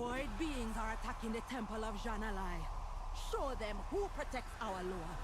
Void beings are attacking the temple of Janalai. Show them who protects our lore.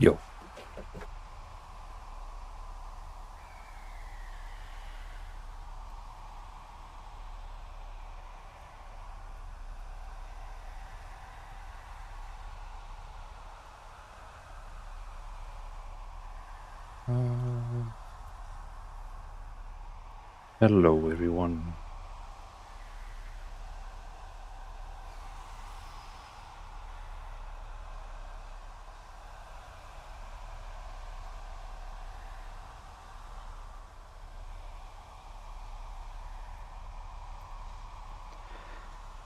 Yo. Hello, everyone.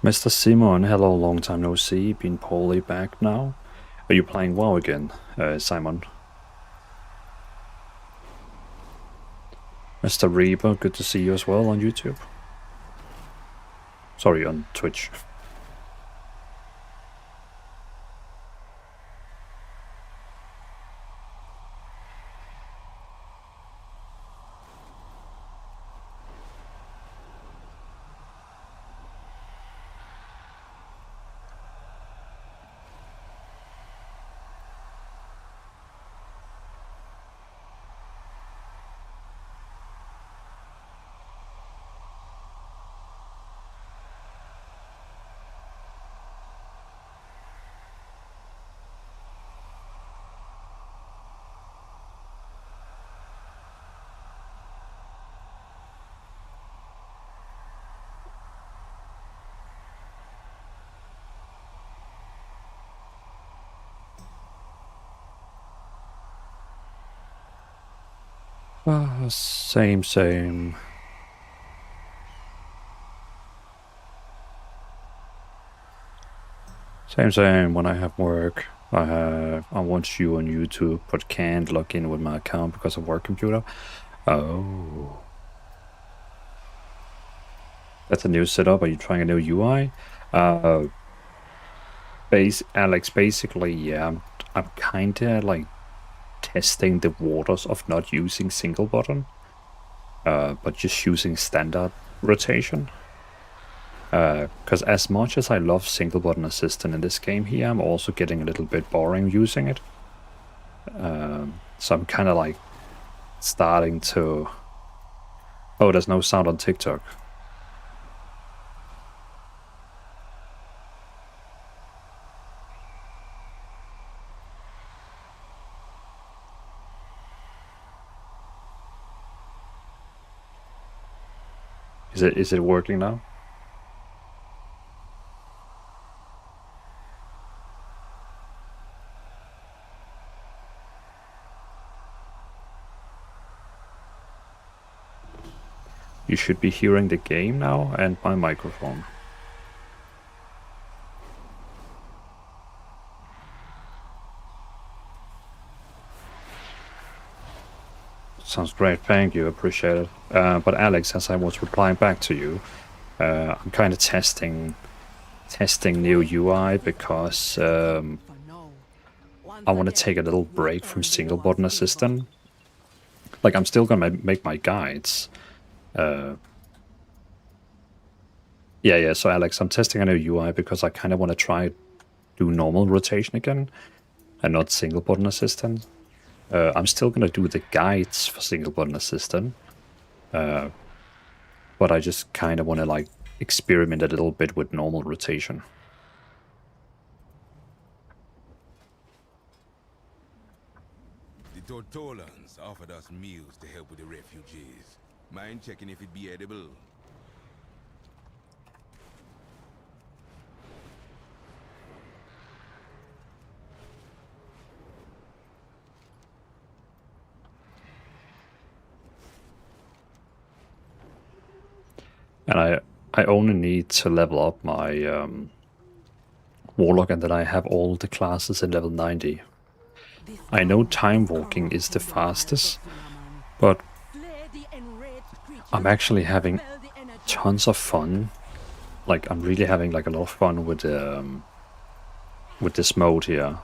Mr. Simon, hello, long time no see. Been poorly back now. Are you playing WoW again, Simon? Mr. Reaper, good to see you as well on YouTube. Sorry, on Twitch. Same. Same when I have work. I watch you on YouTube, but can't log in with my account because of work computer. Oh. That's a new setup. Are you trying a new UI? Alex, basically, yeah, I'm kinda like testing the waters of not using single button, but just using standard rotation. Because as much as I love single button assistant in this game here, I'm also getting a little bit boring using it. So I'm kind of like starting to... Oh, there's no sound on TikTok. Is it working now? You should be hearing the game now and my microphone. Sounds great, thank you, appreciate it. But Alex, as I was replying back to you, I'm kind of testing new UI because I want to take a little break from single button assistant. Like, I'm still gonna make my guides. Yeah, so Alex, I'm testing a new UI because I kind of want to try do normal rotation again and not single button assistant. I'm still gonna do the guides for single button assistant, but I just kind of want to like experiment a little bit with normal rotation. The Tortolans offered us meals to help with the refugees. Mind checking if it'd be edible? And I only need to level up my Warlock, and then I have all the classes in level 90. I know time walking is the fastest, but I'm actually having tons of fun. Like, I'm really having like a lot of fun with this mode here.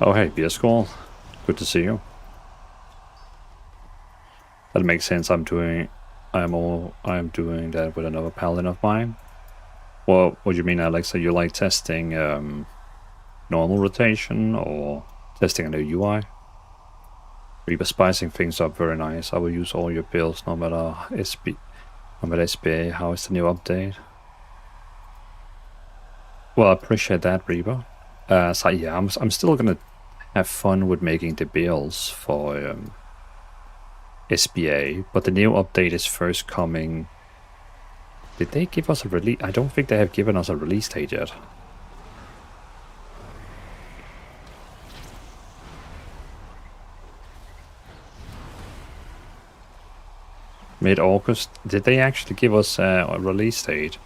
Oh hey, Beer Skull. Good to see you. That makes sense. I'm doing doing that with another paladin of mine. Well, what do you mean, Alex? Are you like testing normal rotation or testing a new UI? Reaper spicing things up, very nice. I will use all your builds no matter SBA. How is the new update? Well, I appreciate that, Reaper. So yeah, I'm still gonna have fun with making the builds for SBA, but the new update is first coming. Did they give us a release? I don't think they have given us a release date yet. Mid-August. Did they actually give us a release date,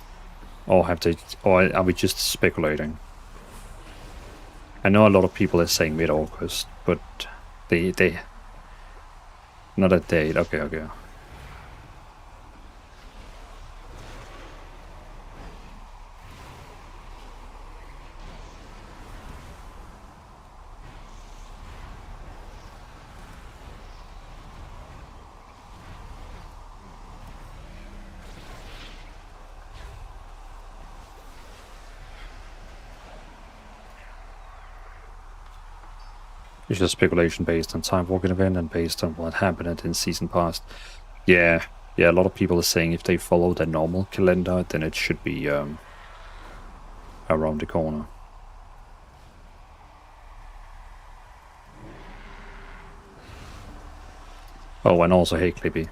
or have they? Or are we just speculating? I know a lot of people are saying mid-August, but they not a date. Okay. It's just speculation based on time walking event and based on what happened in season past. Yeah, a lot of people are saying if they follow the normal calendar, then it should be around the corner. Oh, and also, hey Clippy,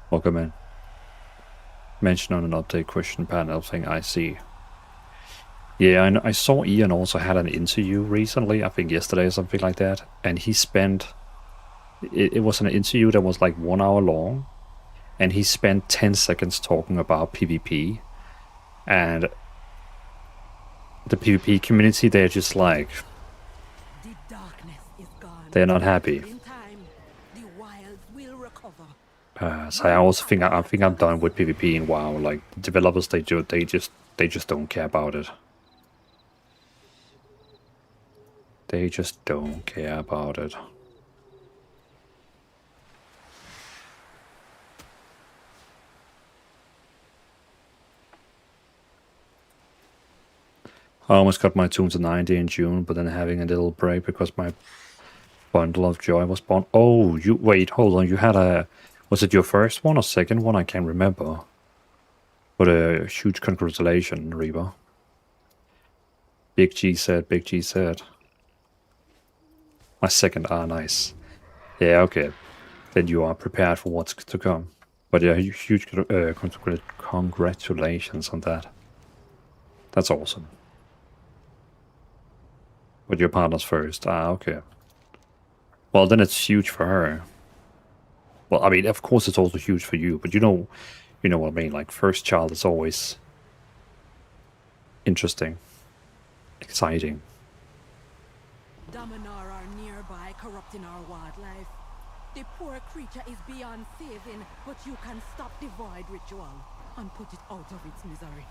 welcome in. Mention on an update question panel thing, I see. Yeah, I saw Ian also had an interview recently, I think yesterday or something like that, and he spent... It was an interview that was like 1 hour long, and he spent 10 seconds talking about PvP, and the PvP community, they're just like... They're not happy. So I also think I'm done with PvP in WoW. Like, developers, they just don't care about it. They just don't care about it. I almost got my tune to 90 in June, but then having a little break because my bundle of joy was born. Oh, wait, hold on. You had a... Was it your first one or second one? I can't remember. But a huge congratulations, Reba. Big G said. My second, nice. Yeah, okay. Then you are prepared for what's to come. But yeah, huge congratulations on that. That's awesome. With your partner's first. Ah, okay. Well, then it's huge for her. Well, I mean, of course it's also huge for you, but you know what I mean. Like, first child is always interesting, exciting. Dominar are nearby, corrupting our wildlife. The poor creature is beyond saving, but you can stop the void ritual and put it out of its misery.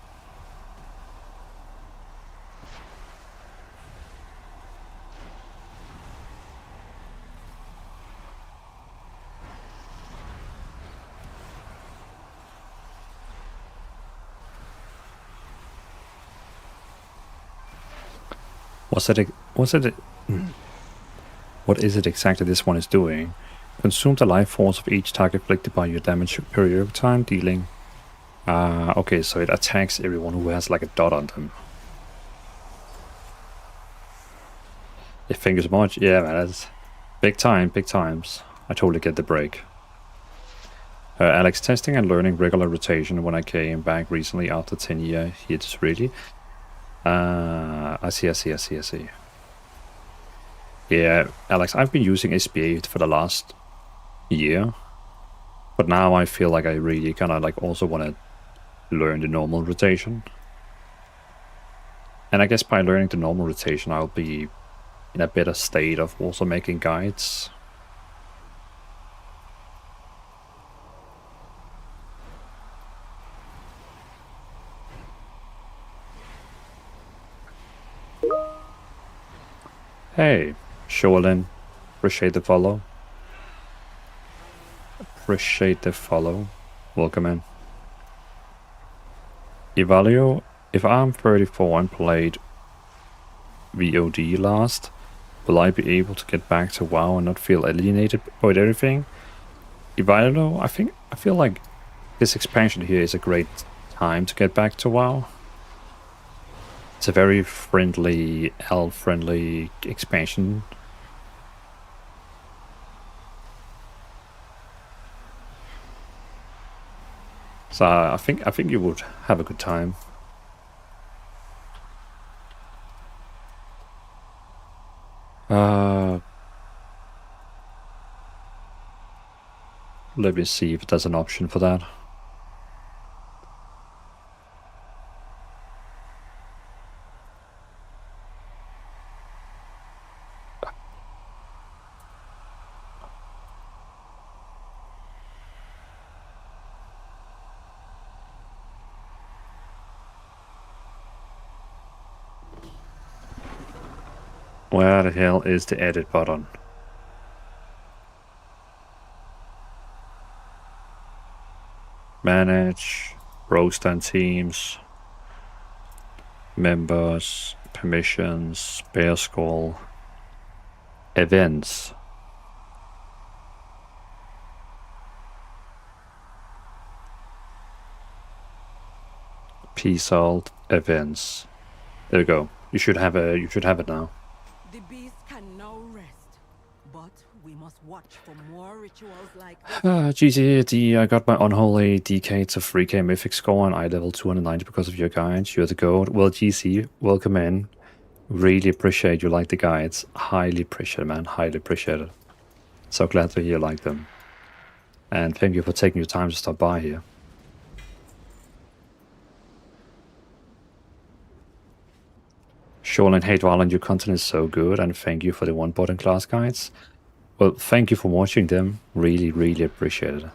What is it exactly this one is doing? Consume the life force of each target afflicted by your damage period time, dealing. Okay, so it attacks everyone who has like a dot on them. Yeah, thank you so much. Yeah, man, that's big times. I totally get the break. Alex, testing and learning regular rotation when I came back recently after 10 years. It's really. I see. Yeah, Alex, I've been using SBA for the last year, but now I feel like I really kind of like also want to learn the normal rotation. And I guess by learning the normal rotation, I'll be in a better state of also making guides. Hey, Shoalin, appreciate the follow. Welcome in. Evalio, if I'm 34 and played VOD last, will I be able to get back to WoW and not feel alienated by everything? Evalio, I feel like this expansion here is a great time to get back to WoW. It's a very friendly, elf-friendly expansion. So I think you would have a good time. Let me see if there's an option for that. Where the hell is the edit button? Manage, roster and teams, members, permissions, bear skull, events. Peace out, events. There you go. You should have it now. The beast can now rest, but we must watch for more rituals like this. GCD, I got my unholy DK to 3k mythic score on eye level 290 because of your guides. You're the goat. Well, GC, welcome in. Really appreciate you like the guides. Highly appreciate it, man. Highly appreciate it. So glad to hear you like them. And thank you for taking your time to stop by here. Shoreline, hey Dvalin, your content is so good, and thank you for the one button class guides. Well, thank you for watching them. Really, really appreciate it.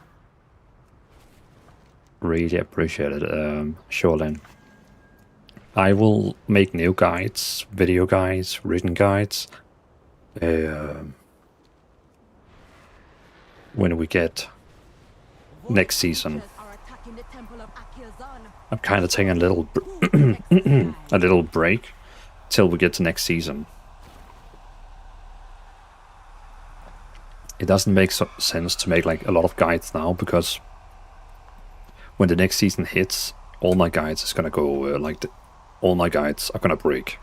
Really appreciate it, Shoreline. I will make new guides, video guides, written guides. When we get next season. I'm kind of taking a little a little break till we get to next season. It doesn't make sense to make like a lot of guides now, because when the next season hits, all my guides is gonna go all my guides are gonna break.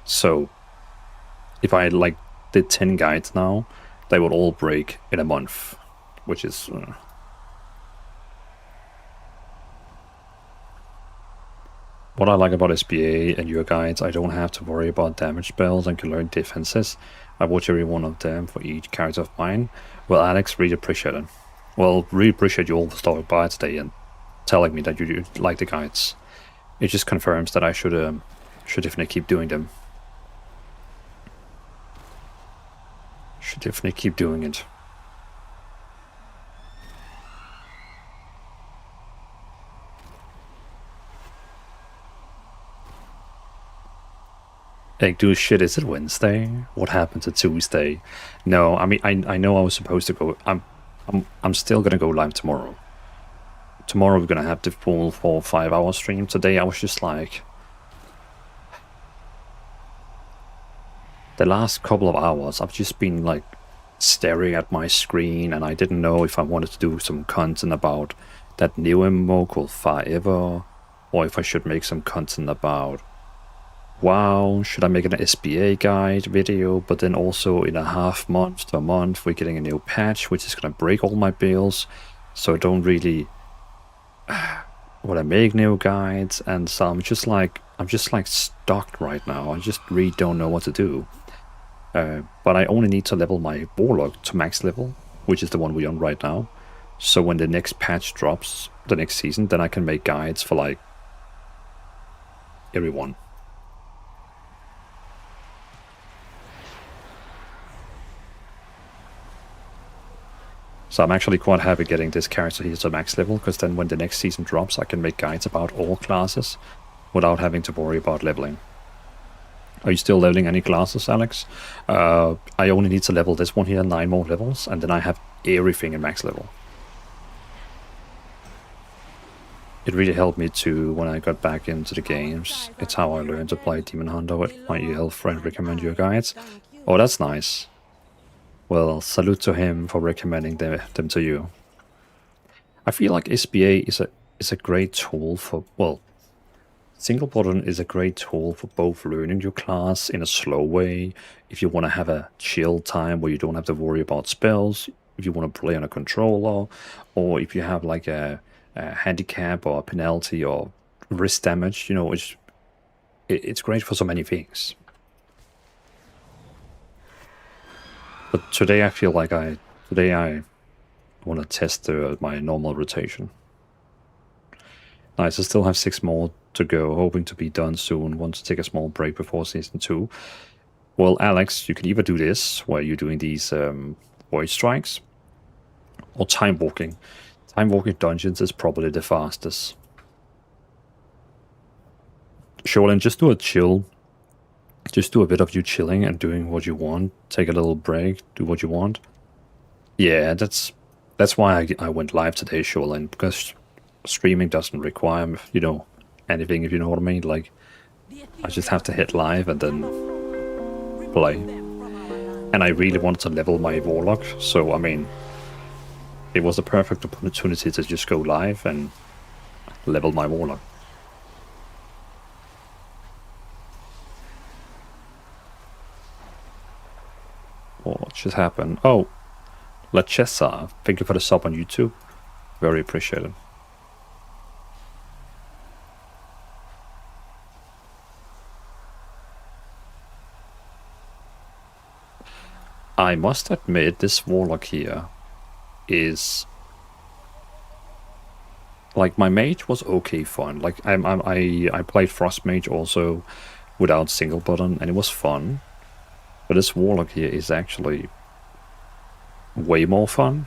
So if I like did 10 guides now, they would all break in a month, which is What I like about SBA and your guides, I don't have to worry about damage spells and can learn defenses. I watch every one of them for each character of mine. Well, Alex, really appreciate it. Well, really appreciate you all for stopping by today and telling me that you like the guides. It just confirms that I should definitely keep doing them. Should definitely keep doing it. Like, dude, shit, is it Wednesday? What happened to Tuesday? No, I mean, I know I was supposed to go. I'm still gonna go live tomorrow. Tomorrow we're gonna have the full 4 or 5 hour stream. Today I was just like, the last couple of hours I've just been like staring at my screen, and I didn't know if I wanted to do some content about that new MMO called Forever, or if I should make some content about WoW. Should I make an SBA guide video? But then also in a half month to a month we're getting a new patch which is gonna break all my bills, so I don't really want to make new guides. And so I'm just like stuck right now. I just really don't know what to do. But I only need to level my Warlock to max level, which is the one we're on right now. So when the next patch drops, the next season, then I can make guides for like everyone. So I'm actually quite happy getting this character here to max level, because then when the next season drops I can make guides about all classes without having to worry about leveling. Are you still leveling any classes, Alex? I only need to level this one here 9 more levels, and then I have everything in max level. It really helped me too when I got back into the games. It's how I learned to play Demon Hunter with my EL friend recommend your guides. Oh, that's nice. Well, salute to him for recommending them to you. I feel like SBA is a great tool for, well, single button is a great tool for both learning your class in a slow way, if you want to have a chill time where you don't have to worry about spells, if you want to play on a controller, or if you have like a handicap or a penalty or wrist damage, you know, it's great for so many things. But today I feel like I want to test my normal rotation. Nice, I still have 6 more to go, hoping to be done soon. Want to take a small break before season 2. Well, Alex, you can either do this, where you're doing these void strikes, or time walking. Time walking dungeons is probably the fastest. Sholan, just do a chill. Just do a bit of you chilling and doing what you want. Take a little break, do what you want. Yeah, that's why I went live today, Sholan, because streaming doesn't require, you know, anything, if you know what I mean. Like, I just have to hit live and then play. And I really wanted to level my Warlock, so I mean, it was a perfect opportunity to just go live and level my Warlock. What just happened? Oh, Lachessa, thank you for the sub on YouTube. Very appreciated. I must admit, this Warlock here is like, my mage was okay fun. Like I played Frost Mage also without single button, and it was fun. But this Warlock here is actually way more fun.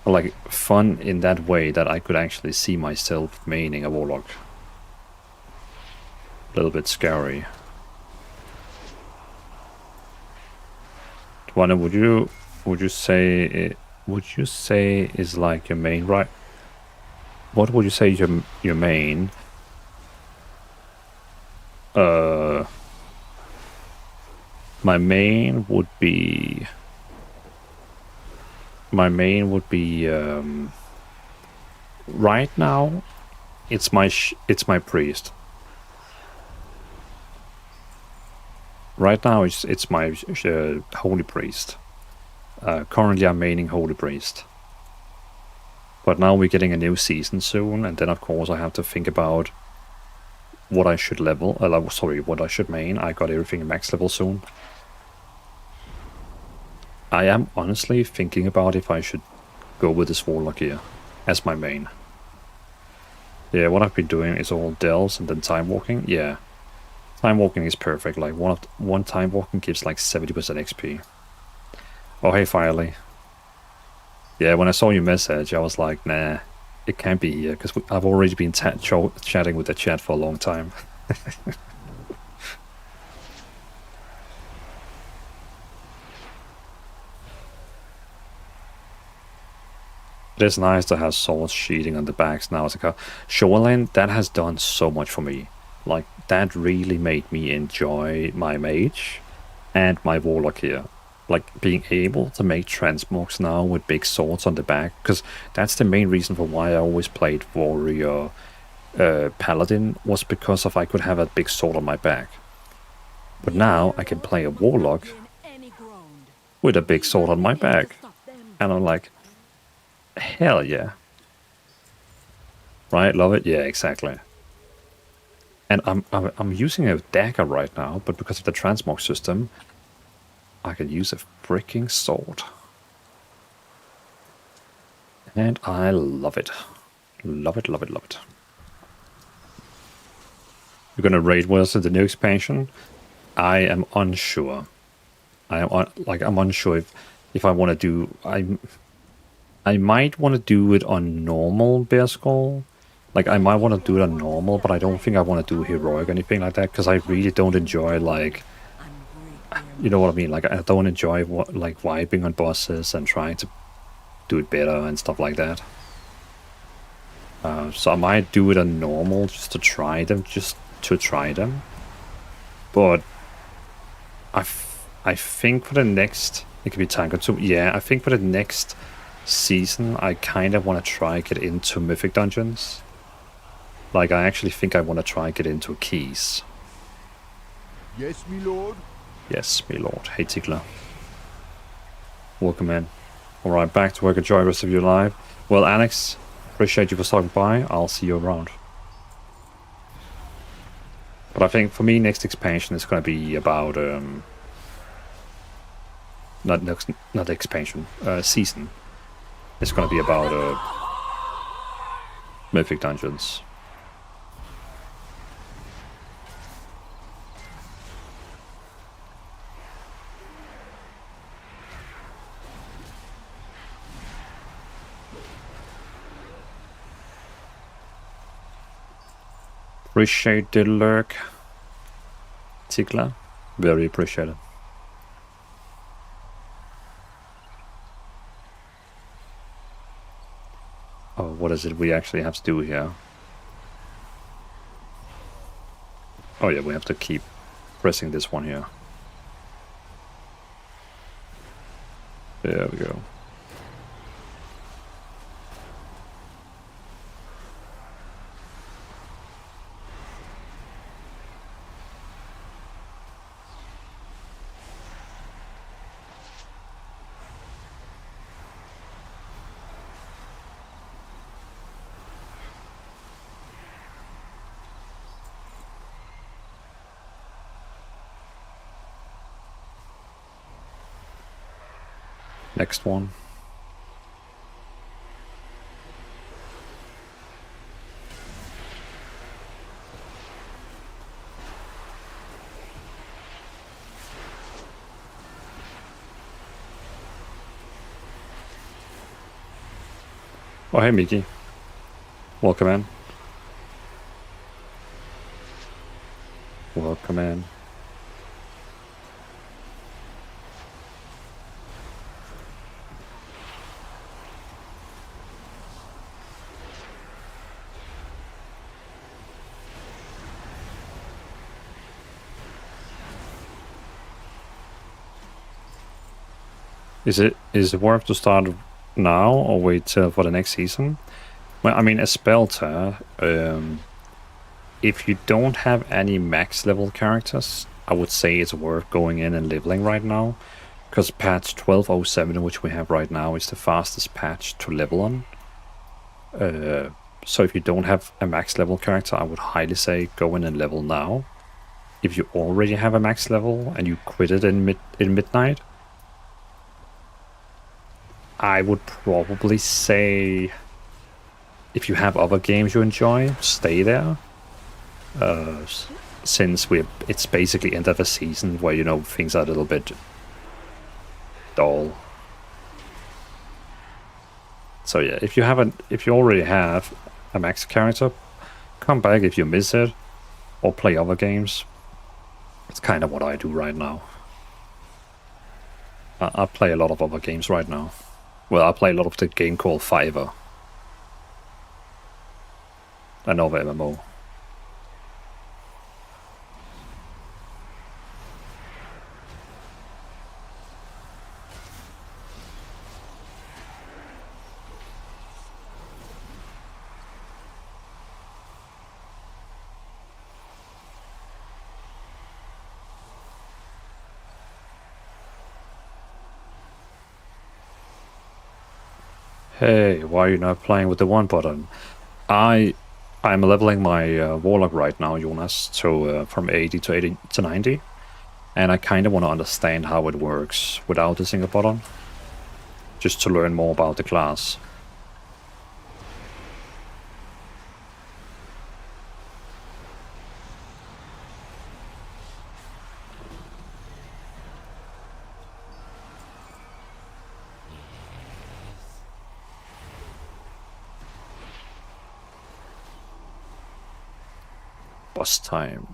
Like, fun in that way that I could actually see myself maining a Warlock. A little bit scary. Dvalin, would you say is like your main, right? What would you say your main? My main would be right now it's my priest. Right now it's my holy priest. Currently I'm maining holy priest. But now we're getting a new season soon, and then of course I have to think about what I should level. What I should main. I got everything max level soon. I am honestly thinking about if I should go with this Warlock here as my main. Yeah, what I've been doing is all delves and then time walking. Yeah, time walking is perfect. Like one time walking gives like 70% XP. Oh hey Firely. Yeah, when I saw your message, I was like, nah, it can't be here because I've already been chatting with the chat for a long time. It is nice to have swords sheeting on the backs now as a car. Shoreline, that has done so much for me. Like, that really made me enjoy my mage and my warlock here. Like, being able to make transmogs now with big swords on the back, because that's the main reason for why I always played warrior paladin, was because of I could have a big sword on my back. But now I can play a warlock with a big sword on my back. And I'm like, hell yeah. Right, love it? Yeah, exactly. And I'm using a dagger right now, but because of the transmog system, I can use a freaking sword. And I love it. Love it, love it, love it. You're gonna raid with us in the new expansion? I am unsure. I'm unsure if I want to do... I might want to do it on normal Bear Skull. Like, I might want to do it on normal, but I don't think I want to do heroic or anything like that, because I really don't enjoy, like... You know what I mean? Like, I don't enjoy, vibing on bosses and trying to do it better and stuff like that. So I might do it on normal just to try them, But... I think for the next... It could be Tango too. Yeah, I think for the next... season, I kind of want to try get into mythic dungeons. Like, I actually think I want to try get into keys. Yes, me lord. Yes, me lord. Hey, Tigler. Welcome in. Alright, back to work. Enjoy the rest of your life. Well, Alex, appreciate you for stopping by. I'll see you around. But I think for me, next expansion is going to be about... Not expansion. Season. It's going to be about mythic dungeons. Appreciate the lurk, Tigla. Very appreciated. Oh, what is it we actually have to do here? Oh yeah, we have to keep pressing this one here. There we go. Next one. Oh, hey, Miki. Welcome in. Welcome in. Is it worth to start now or wait for the next season? Well, I mean, as Spelter, if you don't have any max level characters, I would say it's worth going in and leveling right now, because patch 1207, which we have right now, is the fastest patch to level on. So if you don't have a max level character, I would highly say go in and level now. If you already have a max level and you quit it in midnight, I would probably say if you have other games you enjoy, stay there. Since it's basically end of a season where, you know, things are a little bit dull. So yeah, if you already have a max character, come back if you miss it, or play other games. It's kind of what I do right now. I play a lot of other games right now. Well, I play a lot of the game called Fiverr. Another MMO. Hey, why are you not playing with the one button? I'm leveling my warlock right now, Jonas, to from 80 to 90, and I kind of want to understand how it works without the single button, just to learn more about the class. Boss time.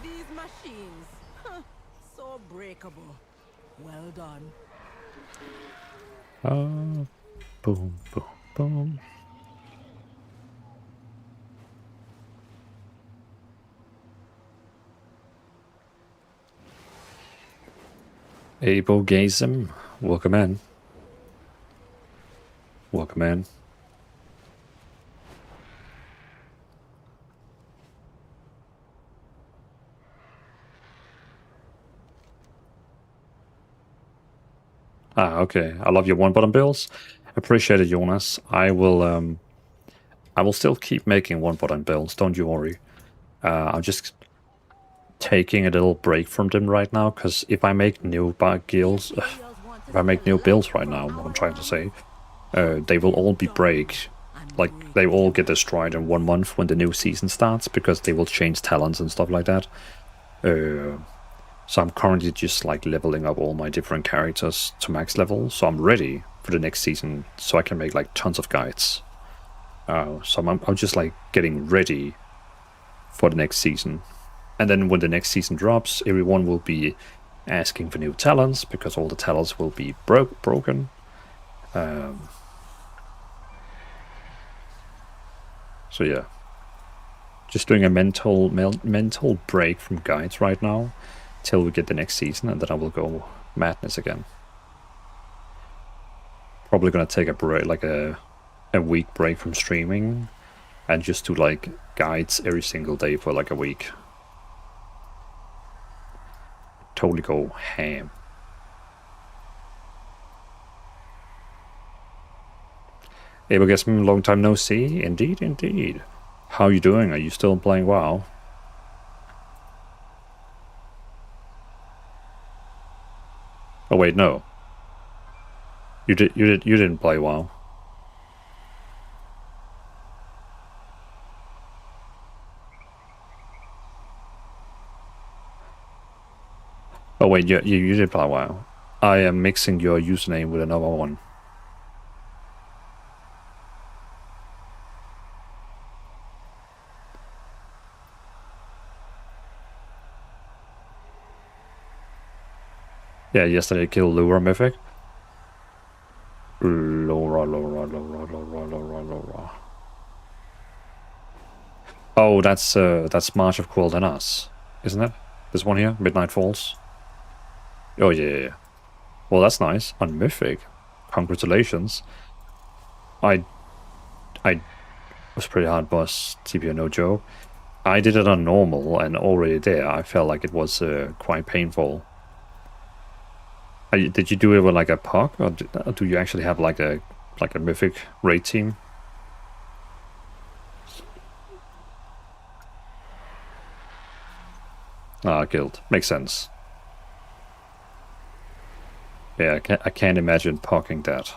These machines, huh, so breakable. Well done. Boom, boom, boom. Ablegasm, welcome in. Welcome in. Ah, okay. I love your one button builds. Appreciate it, Jonas. I will still keep making one button builds, don't you worry. I'm just taking a little break from them right now, because if I make new builds right now, what I'm trying to say, they will all be break. Like, they all get destroyed in 1 month when the new season starts, because they will change talents and stuff like that. So I'm currently just like leveling up all my different characters to max level, so I'm ready for the next season, so I can make like tons of guides. So I'm just like getting ready for the next season. And then when the next season drops, everyone will be asking for new talents, because all the talents will be broken. So yeah. Just doing a mental break from guides right now, till we get the next season, and then I will go madness again. Probably gonna take a break, like a week break from streaming, and just do like guides every single day for like a week. Totally go ham. Ablegasm, long time no see. Indeed, indeed. How are you doing? Are you still playing WoW? Oh wait, no. You didn't play WoW. Oh wait, you did play WoW. I am mixing your username with another one. Yeah, yesterday I killed Lura Mythic. Lura. Oh, that's March of Cruel Than Us, isn't it? This one here, Midnight Falls. Oh yeah. Well, that's nice. On Mythic. Congratulations. I was pretty hard boss, TPO no joke. I did it on normal, and already there I felt like it was quite painful. Did you do it with like a POC, or do you actually have like a Mythic raid team? Ah, guild. Makes sense. Yeah, I can't imagine POCing that.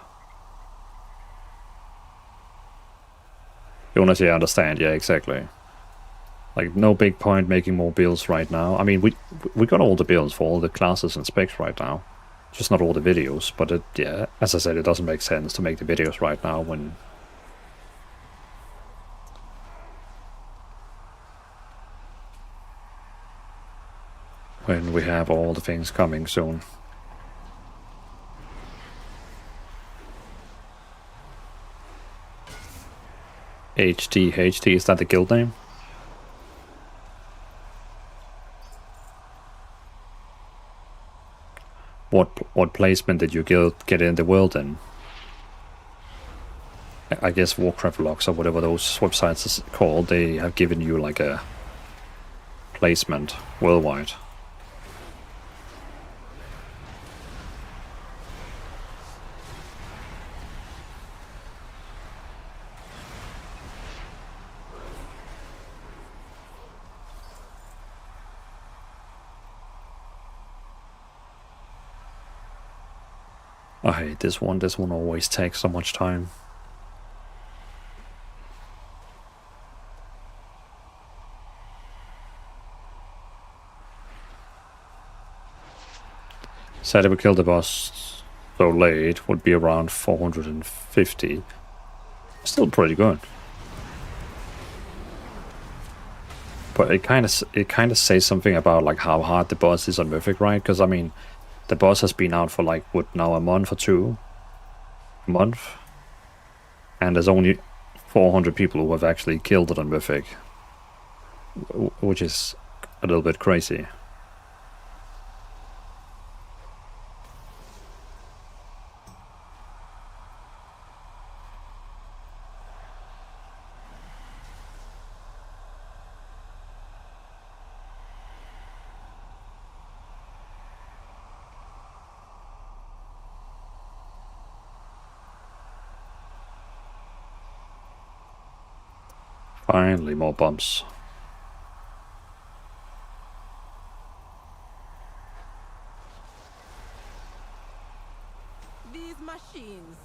Jonas, yeah, I understand. Yeah, exactly. Like, no big point making more builds right now. I mean, we got all the builds for all the classes and specs right now. Just not all the videos, but yeah, as I said, it doesn't make sense to make the videos right now when we have all the things coming soon. HD, is that the guild name? What placement did you get in the world in? I guess Warcraft logs or whatever those websites is called, they have given you like a placement worldwide. I hate this one. This one always takes so much time. Said if we killed the boss so late, would be around 450. Still pretty good. But it kind of says something about like how hard the boss is on Mythic, right? Because I mean, the boss has been out for like what now, a month or two? A month? And there's only 400 people who have actually killed it on Mythic, which is a little bit crazy. Finally, more bumps. These machines,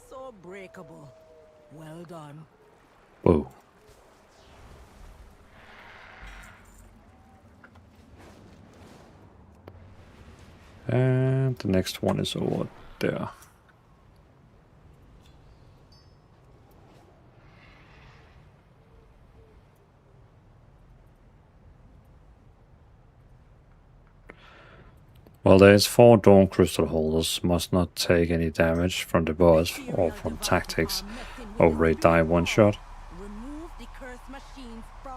so breakable. Well done. Whoa. And the next one is over there. Well, there's 4 Dawn Crystal holders, must not take any damage from the boss or from tactics over a die one shot.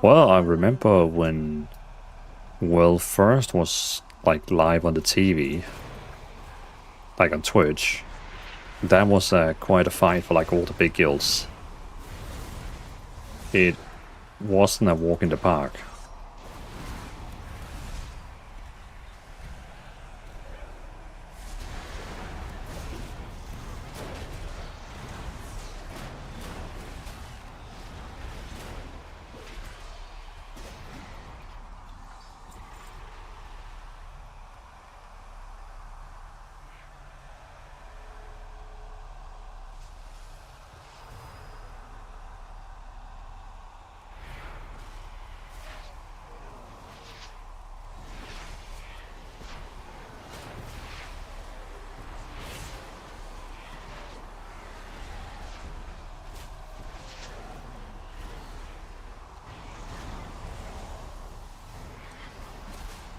Well, I remember when World first was like live on the TV, like on Twitch, that was quite a fight for like all the big guilds. It wasn't a walk in the park.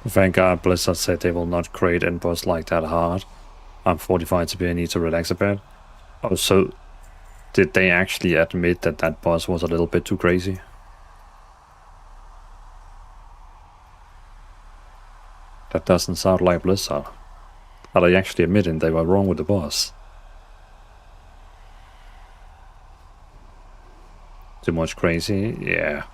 Thank God Blizzard said they will not create end boss like that hard. I'm 45 to be, I need to relax a bit. Oh, so did they actually admit that that boss was a little bit too crazy? That doesn't sound like Blizzard. Are they actually admitting they were wrong with the boss? Too much crazy? Yeah.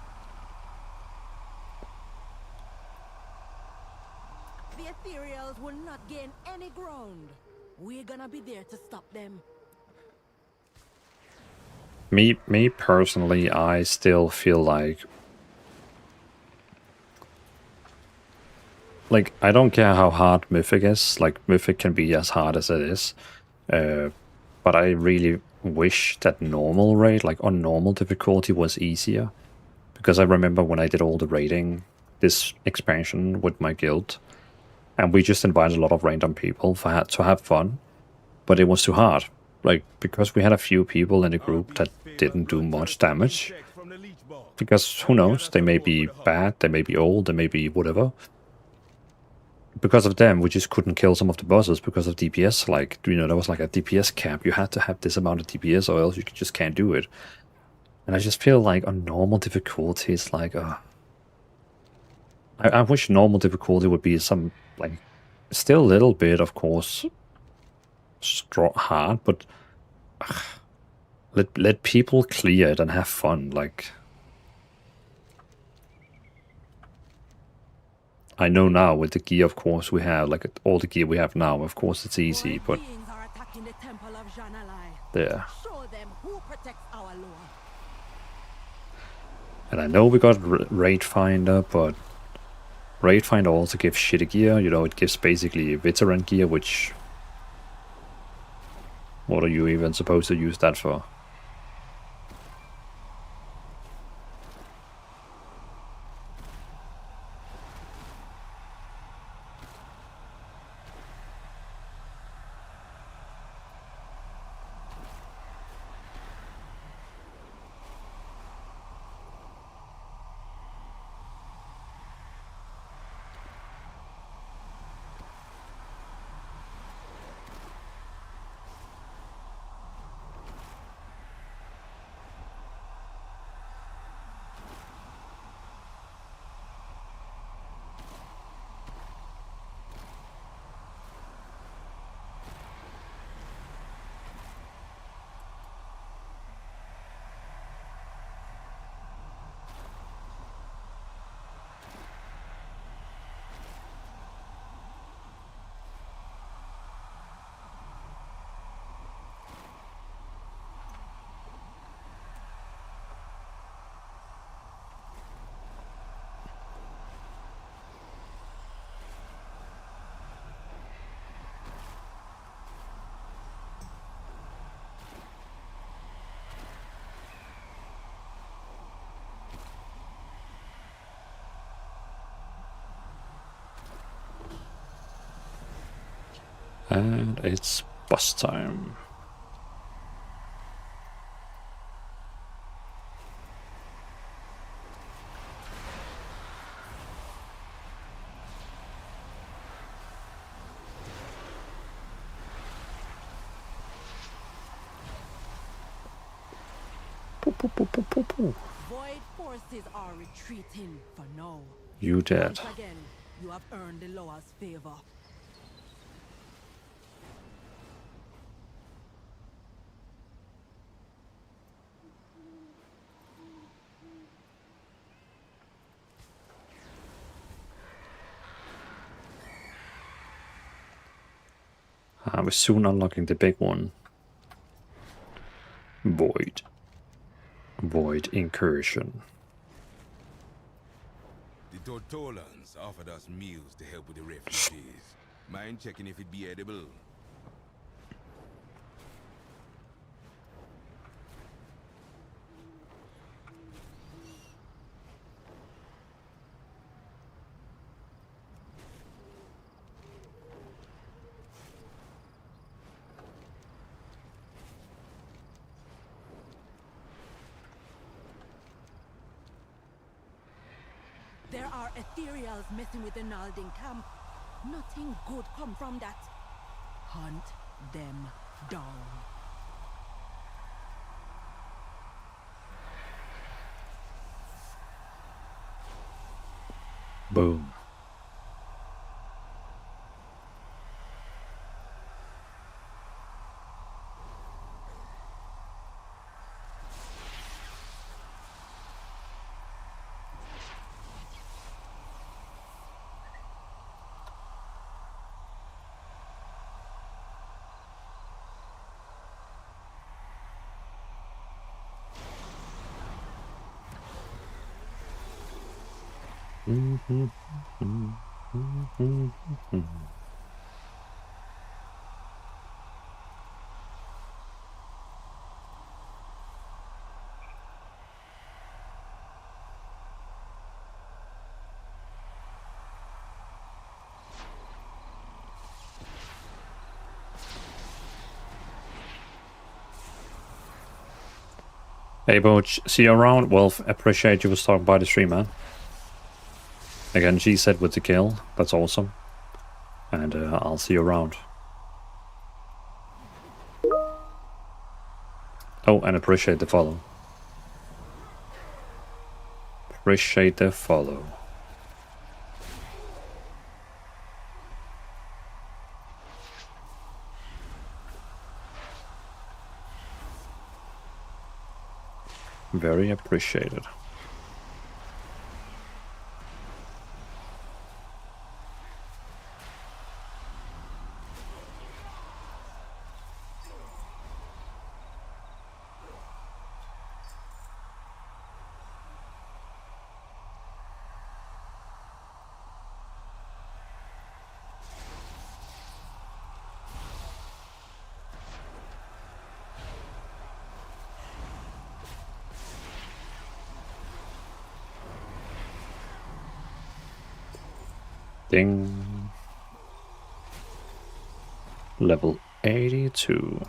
The ethereals will not gain any ground. We're gonna be there to stop them. Me personally, I still feel like I don't care how hard Mythic is. Like, Mythic can be as hard as it is. But I really wish that normal raid, like on normal difficulty, was easier. Because I remember when I did all the raiding, this expansion with my guild, and we just invited a lot of random people to have fun, but it was too hard. Like, because we had a few people in the group that didn't do much damage. Because, who knows, they may be bad, they may be old, they may be whatever. Because of them, we just couldn't kill some of the bosses because of DPS. Like, you know, there was like a DPS cap. You had to have this amount of DPS or else you just can't do it. And I just feel like on normal difficulty, it's like, I wish normal difficulty would be some, like, still a little bit, of course, hard, but let people clear it and have fun. Like, I know now with the gear, of course, we have, like, all the gear we have now, of course, it's easy, but yeah. Show them who protects our lore. And I know we got Raid Finder, but Raid Finder also gives shitty gear. You know, it gives basically veteran gear, which... What are you even supposed to use that for? And it's boss time. Void forces are retreating for now. You dead. Once again, you have earned the lowest favor. We're soon unlocking the big one. Void. Void incursion. The Tortolans offered us meals to help with the refugees. Mind checking if it'd be edible? There are ethereals messing with the Naldin camp. Nothing good come from that. Hunt them down. Boom. Hey, Boach, see you around. Wolf, appreciate you for stopping by the stream, man. Again, G said with the kill. That's awesome. And I'll see you around. Oh, and appreciate the follow. Appreciate the follow. Very appreciated. Ding. Level 82.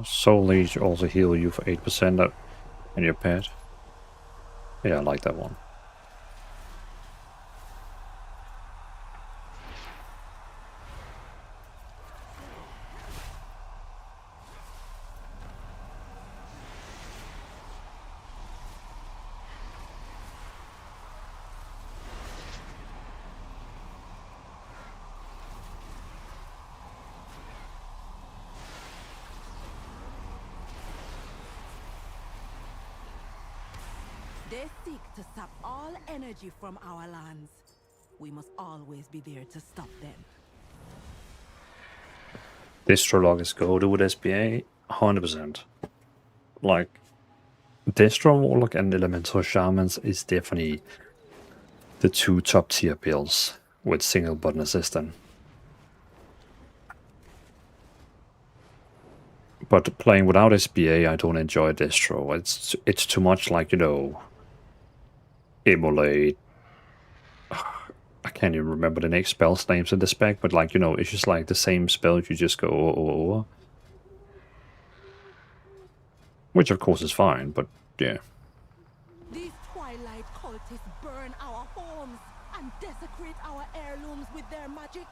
Soul Leech also heal you for 8% in your pet. Yeah, I like that one. They seek to sap all energy from our lands. We must always be there to stop them. Distrolog is go-to with SBA, 100%. Like, Distro Warlock and Elemental Shamans is definitely the two top tier builds with single button assistant. But playing without SBA, I don't enjoy Distro. It's too much like, you know, Immolate. I can't even remember the next spell's names in the spec, but like, you know, it's just like the same spell, you just go over. Which of course is fine, but yeah. These twilight cultists burn our homes and desecrate our heirlooms with their magic.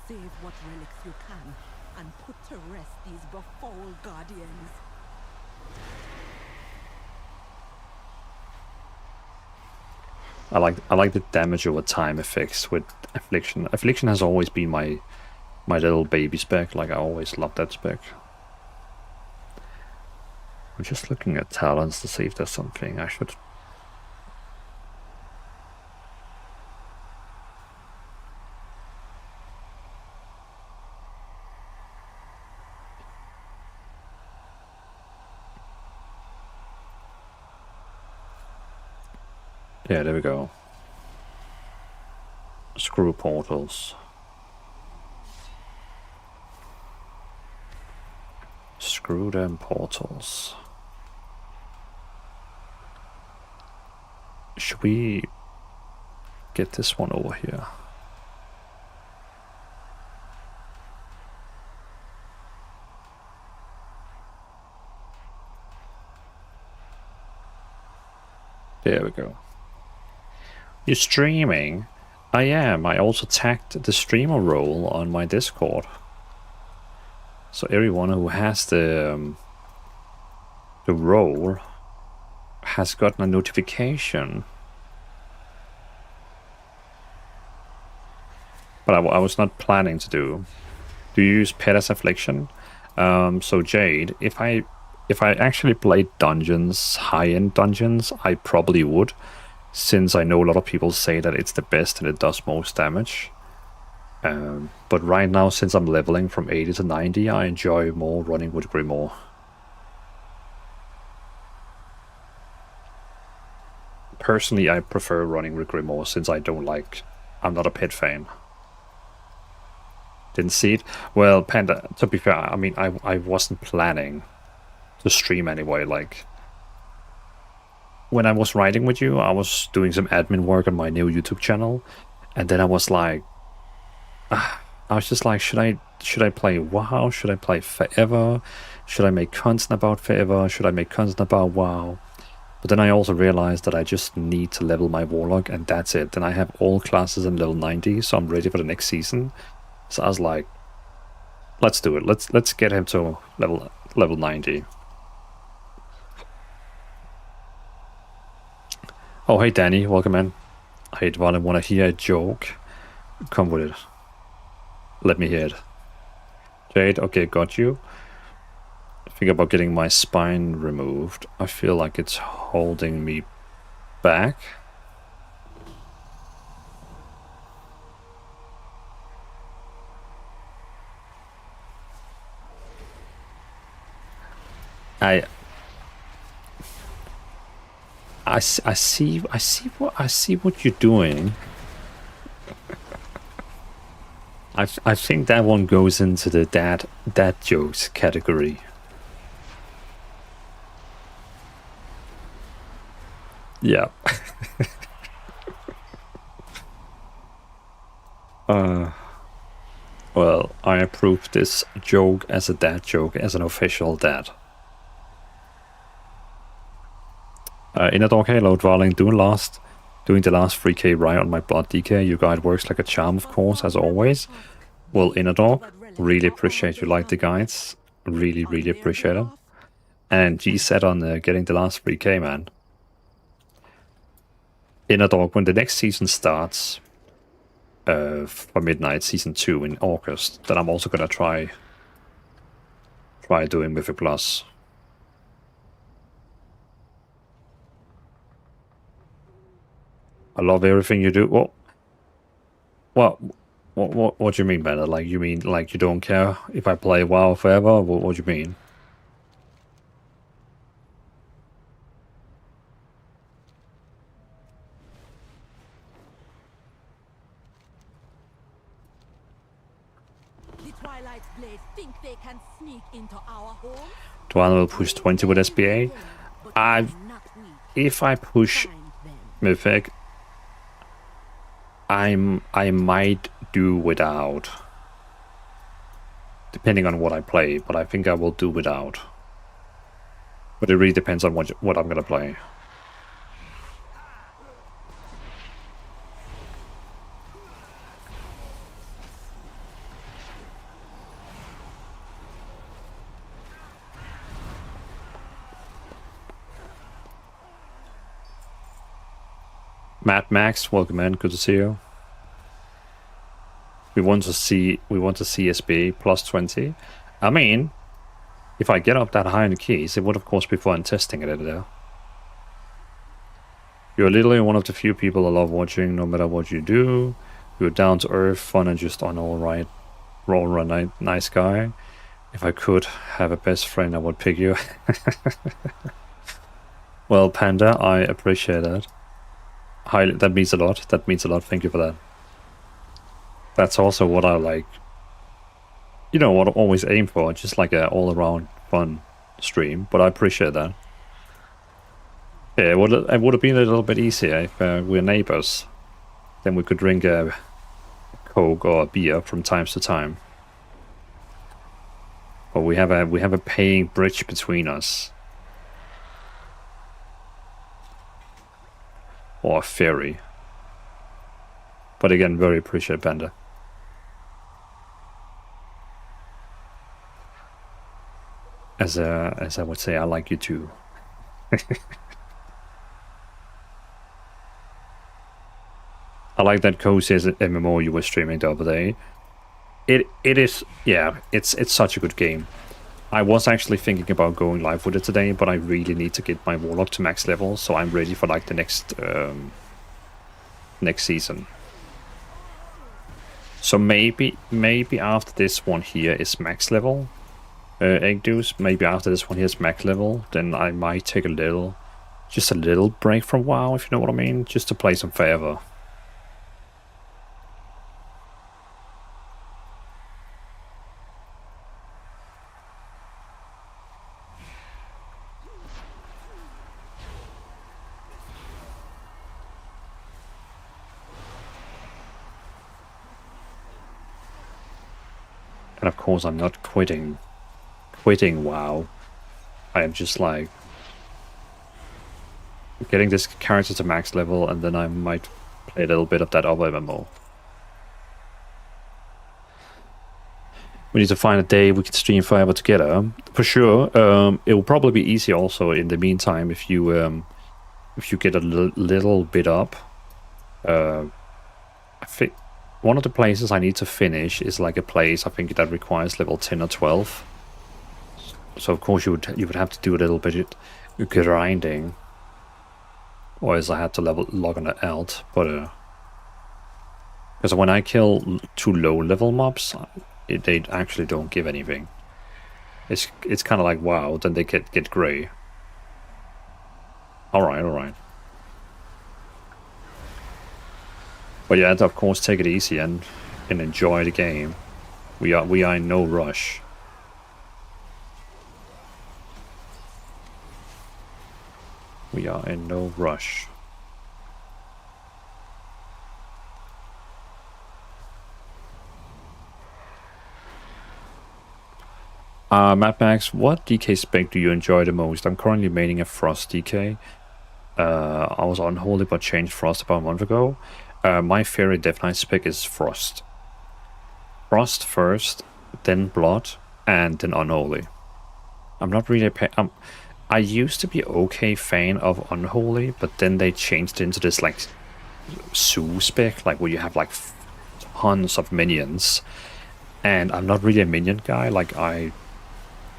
Save what relics you can and put to rest these befouled guardians. I like the damage over time effects with Affliction. Affliction has always been my little baby spec. Like, I always loved that spec. I'm just looking at talents to see if there's something I should... Yeah, there we go. Screw portals. Screw them portals. Should we get this one over here? There we go. You're streaming? I am. I also tagged the streamer role on my Discord. So everyone who has the role has gotten a notification. But I was not planning to do. Do you use Pet as Affliction? So Jade, if I actually played dungeons, high-end dungeons, I probably would, since I know a lot of people say that it's the best and it does most damage. But right now, since I'm leveling from 80 to 90, I enjoy more running with Grimoire. Personally, I prefer running with Grimoire since I'm not a Pet fan. Didn't see it? Well, Panda, to be fair, I mean, I wasn't planning to stream anyway. Like, when I was writing with you, I was doing some admin work on my new YouTube channel, and then I was like, I was just like, should I play WoW? Should I play Forever? Should I make content about Forever? Should I make content about WoW? But then I also realized that I just need to level my Warlock, and that's it. Then I have all classes in level 90, so I'm ready for the next season. So I was like, let's do it. Let's get him to level 90. Oh, hey Danny, welcome in. Hey Dvalin, wanna hear a joke? Come with it. Let me hear it. Jade, okay, got you. Think about getting my spine removed. I feel like it's holding me back. I see what you're doing. I think that one goes into the dad jokes category. Yeah. Well, I approve this joke as a dad joke, as an official dad. Inner dog, hello, Dvalin, doing the last 3k right on my blood DK. Your guide works like a charm, of course, as always. Well, Inner dog, really appreciate you like the guides. Really, really appreciate it. And G said on getting the last 3k, man. Inner dog, when the next season starts, for Midnight Season 2 in August, then I'm also gonna try doing Mythic Plus. I love everything you do. What do you mean by that? Like, you mean like you don't care if I play WoW forever? What do you mean? The Twilight Blade think they can sneak into our home? Dvalin will push 20 with SBA. If I push Mythic, I might do without, depending on what I play, but I think I will do without. But it really depends on what I'm gonna play. Matt Max, welcome in. Good to see you. We want to see SBA plus 20. I mean, if I get up that high in the keys, it would of course be fun testing it there. You're literally one of the few people I love watching, no matter what you do. You're down to earth, fun, and just an all right, nice guy. If I could have a best friend, I would pick you. Well, Panda, I appreciate that. That means a lot. That means a lot. Thank you for that. That's also what I like. You know what I always aim for, just like a all-around fun stream. But I appreciate that. Yeah, it would have been a little bit easier if we're neighbors. Then we could drink a Coke or a beer from time to time. But we have a paying bridge between us. Or a ferry. But again, very appreciate Panda. As I would say, I like you too. I like that cozy as MMO you were streaming the other day. It is, yeah, it's such a good game. I was actually thinking about going live with it today, but I really need to get my Warlock to max level, so I'm ready for like the next season. So maybe after this one here is max level, Egg Deuce, maybe after this one here is max level, then I might take just a little break from WoW, if you know what I mean, just to play some forever. And of course I'm not quitting WoW. I am just like getting this character to max level, and then I might play a little bit of that other MMO. We need to find a day we can stream forever together, for sure. It will probably be easy also in the meantime if you get a little bit up. I think one of the places I need to finish is like a place I think that requires level 10 or 12. So of course you would have to do a little bit of grinding, or else I had to log on an alt. But because when I kill 2 low level mobs, they actually don't give anything. It's kind of like WoW, then they get grey. All right. But yeah, of course, take it easy and enjoy the game. We are in no rush. We are in no rush. Mad Max, what DK spec do you enjoy the most? I'm currently maining a Frost DK. I was unholy but changed Frost about a month ago. My favorite Death Knight spec is Frost. Frost first, then Blood, and then Unholy. I'm not really I used to be okay fan of Unholy, but then they changed into this like Zoo spec, like where you have like tons of minions. And I'm not really a minion guy. Like I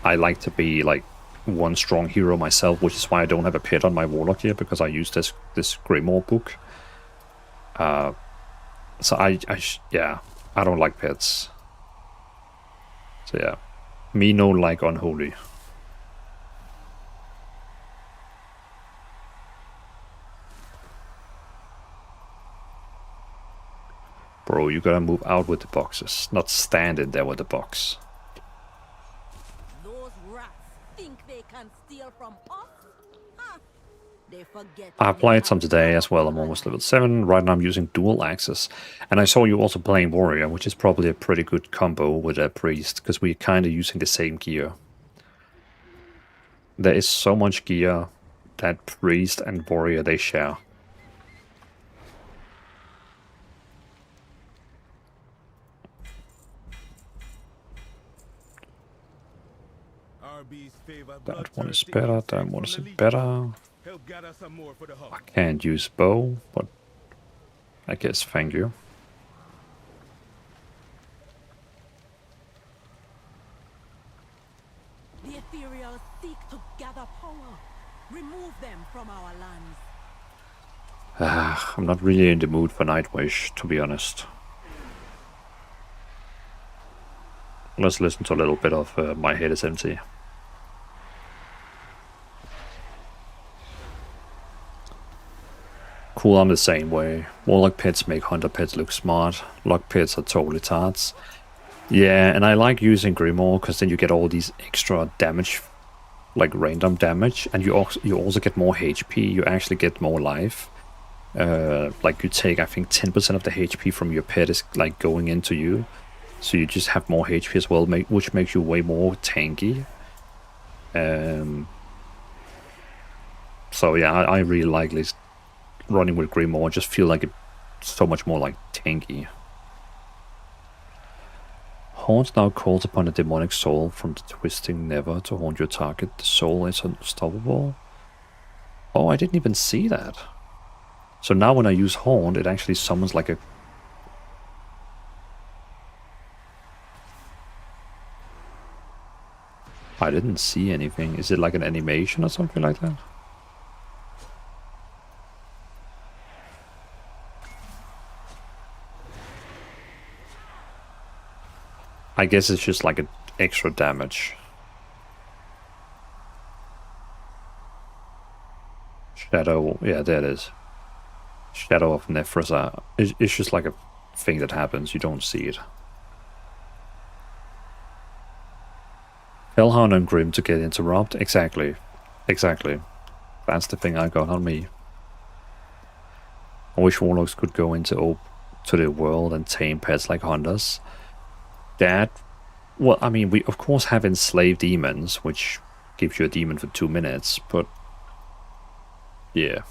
like to be like one strong hero myself, which is why I don't have a pet on my Warlock here, because I use this Grimoire book. So yeah, I don't like pets. So yeah, me no like Unholy. Bro, you gotta move out with the boxes, not stand in there with the box. Those rats think they can steal from us? Huh. They forget. I played some today as well. I'm almost level 7. Right now I'm using dual axes. And I saw you also playing Warrior, which is probably a pretty good combo with a Priest, because we're kind of using the same gear. There is so much gear that Priest and Warrior they share. That one is better, that one is better. I can't use bow, but I guess thank you. The ethereal seek to gather power. Remove them from our lands. I'm not really in the mood for Nightwish, to be honest. Let's listen to a little bit of My Head is Empty. Cool, I'm the same way. Warlock pets make hunter pets look smart. Lock pets are totally tarts. Yeah, and I like using Grimoire because then you get all these extra damage, like random damage, and you also get more HP. You actually get more life. Like you take, I think 10% of the HP from your pet is like going into you, so you just have more HP as well, which makes you way more tanky. So yeah, I really like this. Running with Grimoire, just feel like so much more like tanky. Haunt now calls upon a demonic soul from the twisting never to haunt your target. The soul is unstoppable. Oh, I didn't even see that. So now when I use Haunt, it actually summons like a... I didn't see anything. Is it like an animation or something like that? I guess it's just like an extra damage. Shadow, yeah, there it is. Shadow of Nephrasa. It's just like a thing that happens, you don't see it. Hellhound and Grim to get interrupt. Exactly. Exactly. That's the thing I got on me. I wish Warlocks could go into the world and tame pets like hunters. That... Well, I mean, we of course have enslaved demons, which gives you a demon for 2 minutes, but... Yeah.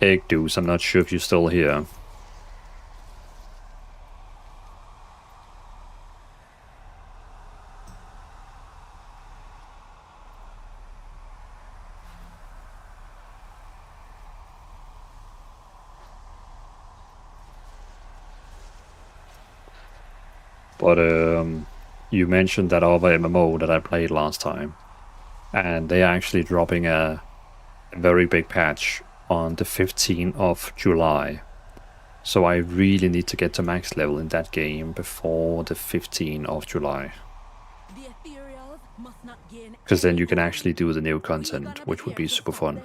Egg Deuce, I'm not sure if you're still here. But you mentioned that other MMO that I played last time, and they are actually dropping a very big patch on the 15th of July. So I really need to get to max level in that game before the 15th of July. Because then you can actually do the new content, which would be super fun.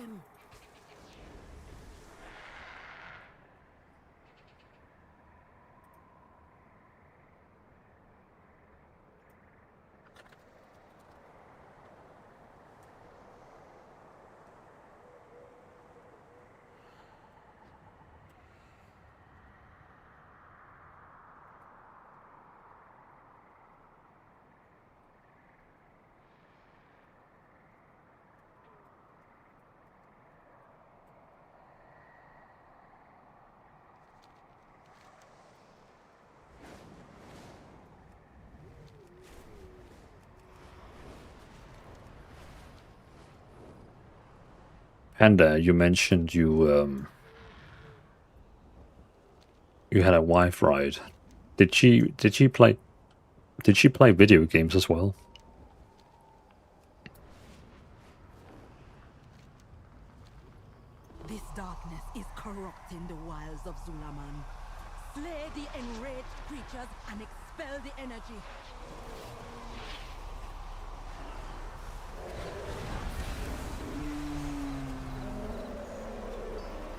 And you mentioned you had a wife, right? Did she play video games as well? This darkness is corrupting the wilds of Zulaman. Slay the enraged creatures and expel the energy.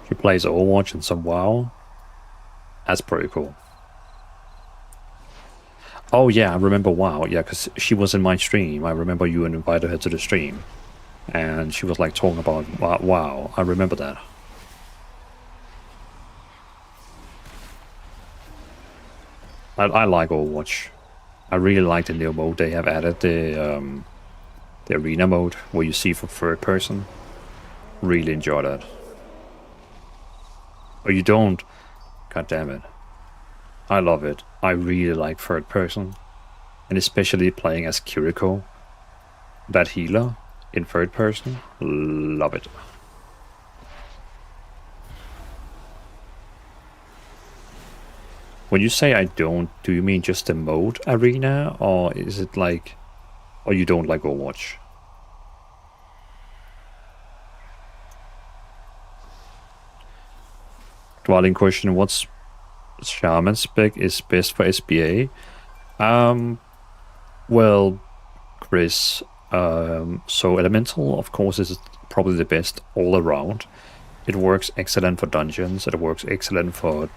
She plays Overwatch and some WoW. That's pretty cool. Oh yeah, I remember WoW. Yeah, because she was in my stream. I remember you invited her to the stream. And she was like talking about WoW. I remember that. I like Overwatch. I really like the new mode they have added. The arena mode where you see from third person. Really enjoy that. Or you don't. God damn it. I love it. I really like third person. And especially playing as Kiriko. That healer in third person. Love it. When you say I don't, do you mean just the mode arena? Or is it like... Or you don't like Overwatch? Dvalin question, what's Shaman spec is best for SBA? Well, Chris, so Elemental, of course, is probably the best all around. It works excellent for dungeons, it works excellent for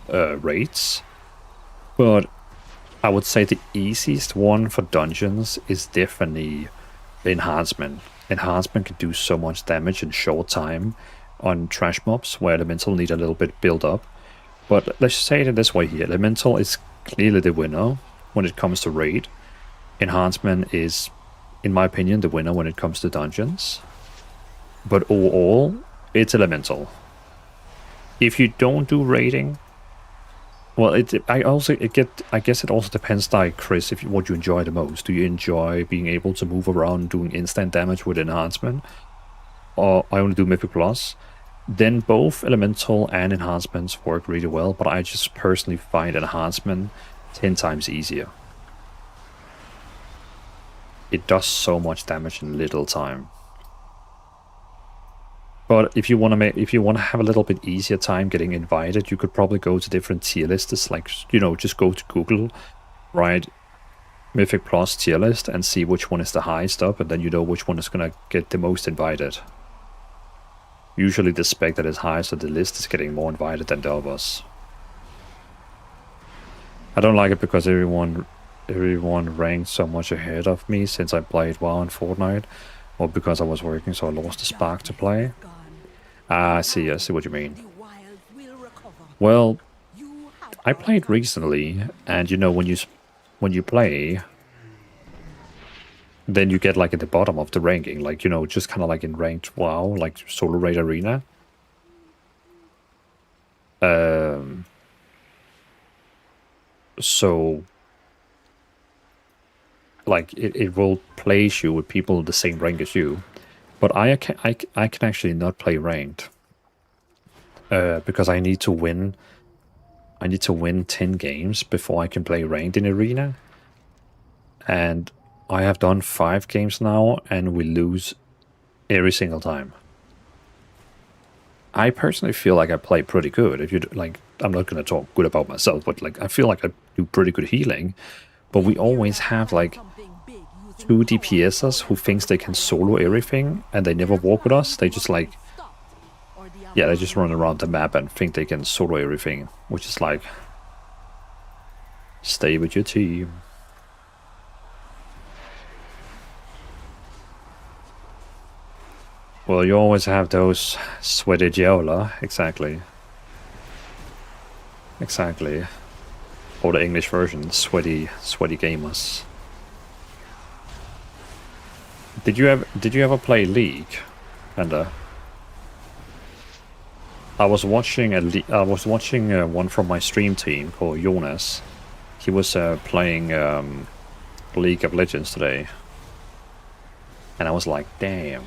raids, but I would say the easiest one for dungeons is definitely Enhancement. Enhancement can do so much damage in short time on trash mobs where Elemental need a little bit build up. But let's say it this way here. Elemental is clearly the winner when it comes to raid. Enhancement is, in my opinion, the winner when it comes to dungeons. But overall, it's Elemental. If you don't do raiding, well, I guess it also depends, like Chris, what you enjoy the most. Do you enjoy being able to move around, doing instant damage with enhancement, or I only do Mythic Plus? Then both Elemental and enhancements work really well, but I just personally find enhancement 10 times easier. It does so much damage in little time. But if you want to have a little bit easier time getting invited, you could probably go to different tier lists. Like, you know, just go to Google, write Mythic Plus tier list, and see which one is the highest up, and then you know which one is gonna get the most invited. Usually the spec that is highest on the list is getting more invited than the others. I don't like it because everyone ranked so much ahead of me since I played WoW and Fortnite, or because I was working so I lost the spark to play. I see what you mean. Well, I played recently, and you know, when you play, then you get like at the bottom of the ranking, like, you know, just kind of like in ranked WoW, like solo raid arena. So like it will place you with people the same rank as you, but I can actually not play ranked because I need to win 10 games before I can play ranked in arena, and I have done 5 games now, and we lose every single time. I personally feel like I play pretty good. If you like, I'm not gonna talk good about myself, but like I feel like I do pretty good healing. But we always have like 2 DPSers who thinks they can solo everything, and they never walk with us. They just like, yeah, they just run around the map and think they can solo everything, which is like, stay with your team. Well, you always have those sweaty jailer, exactly. Exactly. Or the English version, sweaty gamers. Did you ever play League, Panda? I was watching one from my stream team called Jonas. He was playing League of Legends today, and I was like, damn.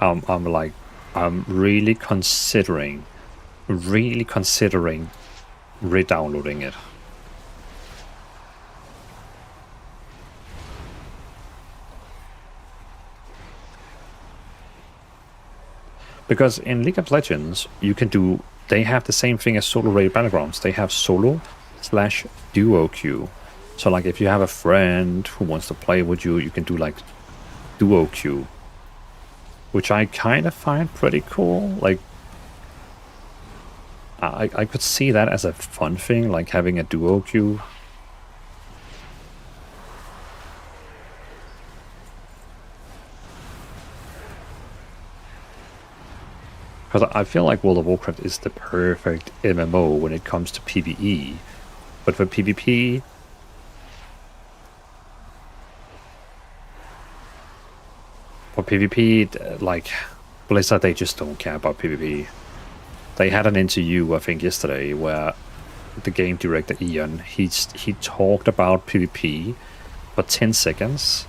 I'm really considering re-downloading it. Because in League of Legends, they have the same thing as solo raid Battlegrounds. They have solo/duo queue. So like if you have a friend who wants to play with you, you can do like duo queue, which I kind of find pretty cool. Like, I could see that as a fun thing, like having a duo queue. Because I feel like World of Warcraft is the perfect MMO when it comes to PvE. But for PvP, like, Blizzard, they just don't care about PvP. They had an interview, I think, yesterday, where the game director, Ian, he talked about PvP for 10 seconds.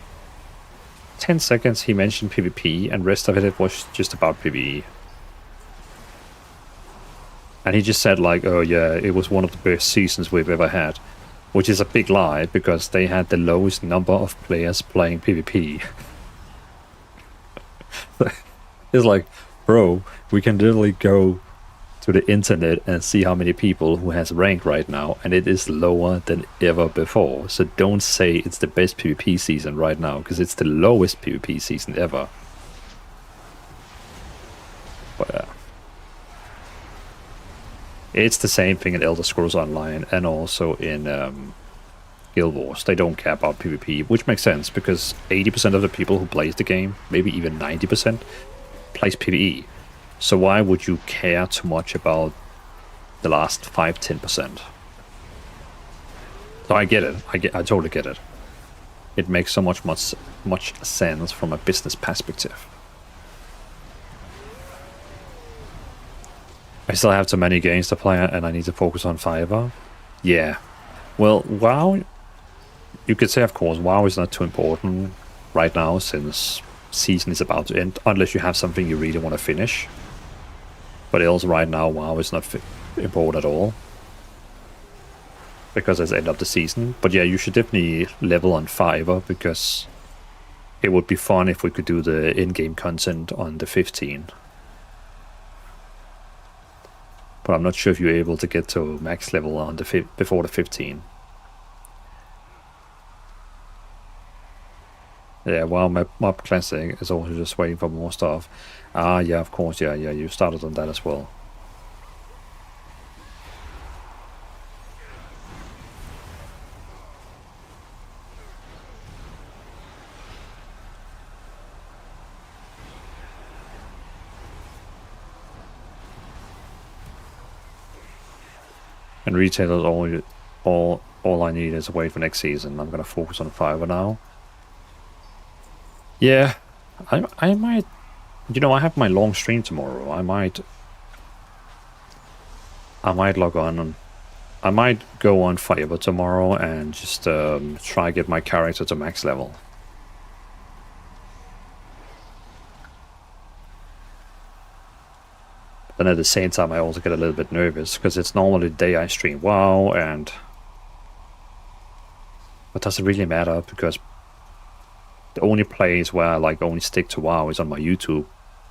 10 seconds he mentioned PvP, and rest of it was just about PvE. And he just said like, oh yeah, it was one of the best seasons we've ever had. Which is a big lie, because they had the lowest number of players playing PvP. It's like, bro, we can literally go to the internet and see how many people who has ranked right now, and it is lower than ever before. So don't say it's the best PvP season right now, because it's the lowest PvP season ever. But yeah. It's the same thing in Elder Scrolls Online and also in Guild Wars. They don't care about PvP, which makes sense, because 80% of the people who plays the game, maybe even 90%, plays PvE. So why would you care too much about the last 5-10%. So I get it. I totally get it. It makes so much sense from a business perspective. I still have too many games to play and I need to focus on Fiverr. Yeah. Well, WoW, you could say, of course, WoW is not too important right now since season is about to end, unless you have something you really want to finish. But else, right now, WoW is not important at all, because it's end of the season. But yeah, you should definitely level on Fiverr, because it would be fun if we could do the in-game content on the 15. But I'm not sure if you're able to get to max level on the before the 15. Yeah, well, my mob classic is also just waiting for more stuff. Ah, yeah, of course, yeah, you started on that as well. And retailers, all I need is to wait for next season. I'm gonna focus on Fiverr now. Yeah, I might, you know, I have my long stream tomorrow. I might log on and I might go on Fiverr tomorrow and just try get my character to max level. Then at the same time, I also get a little bit nervous because it's normally the day I stream WoW, and it doesn't really matter because the only place where I like only stick to WoW is on my YouTube,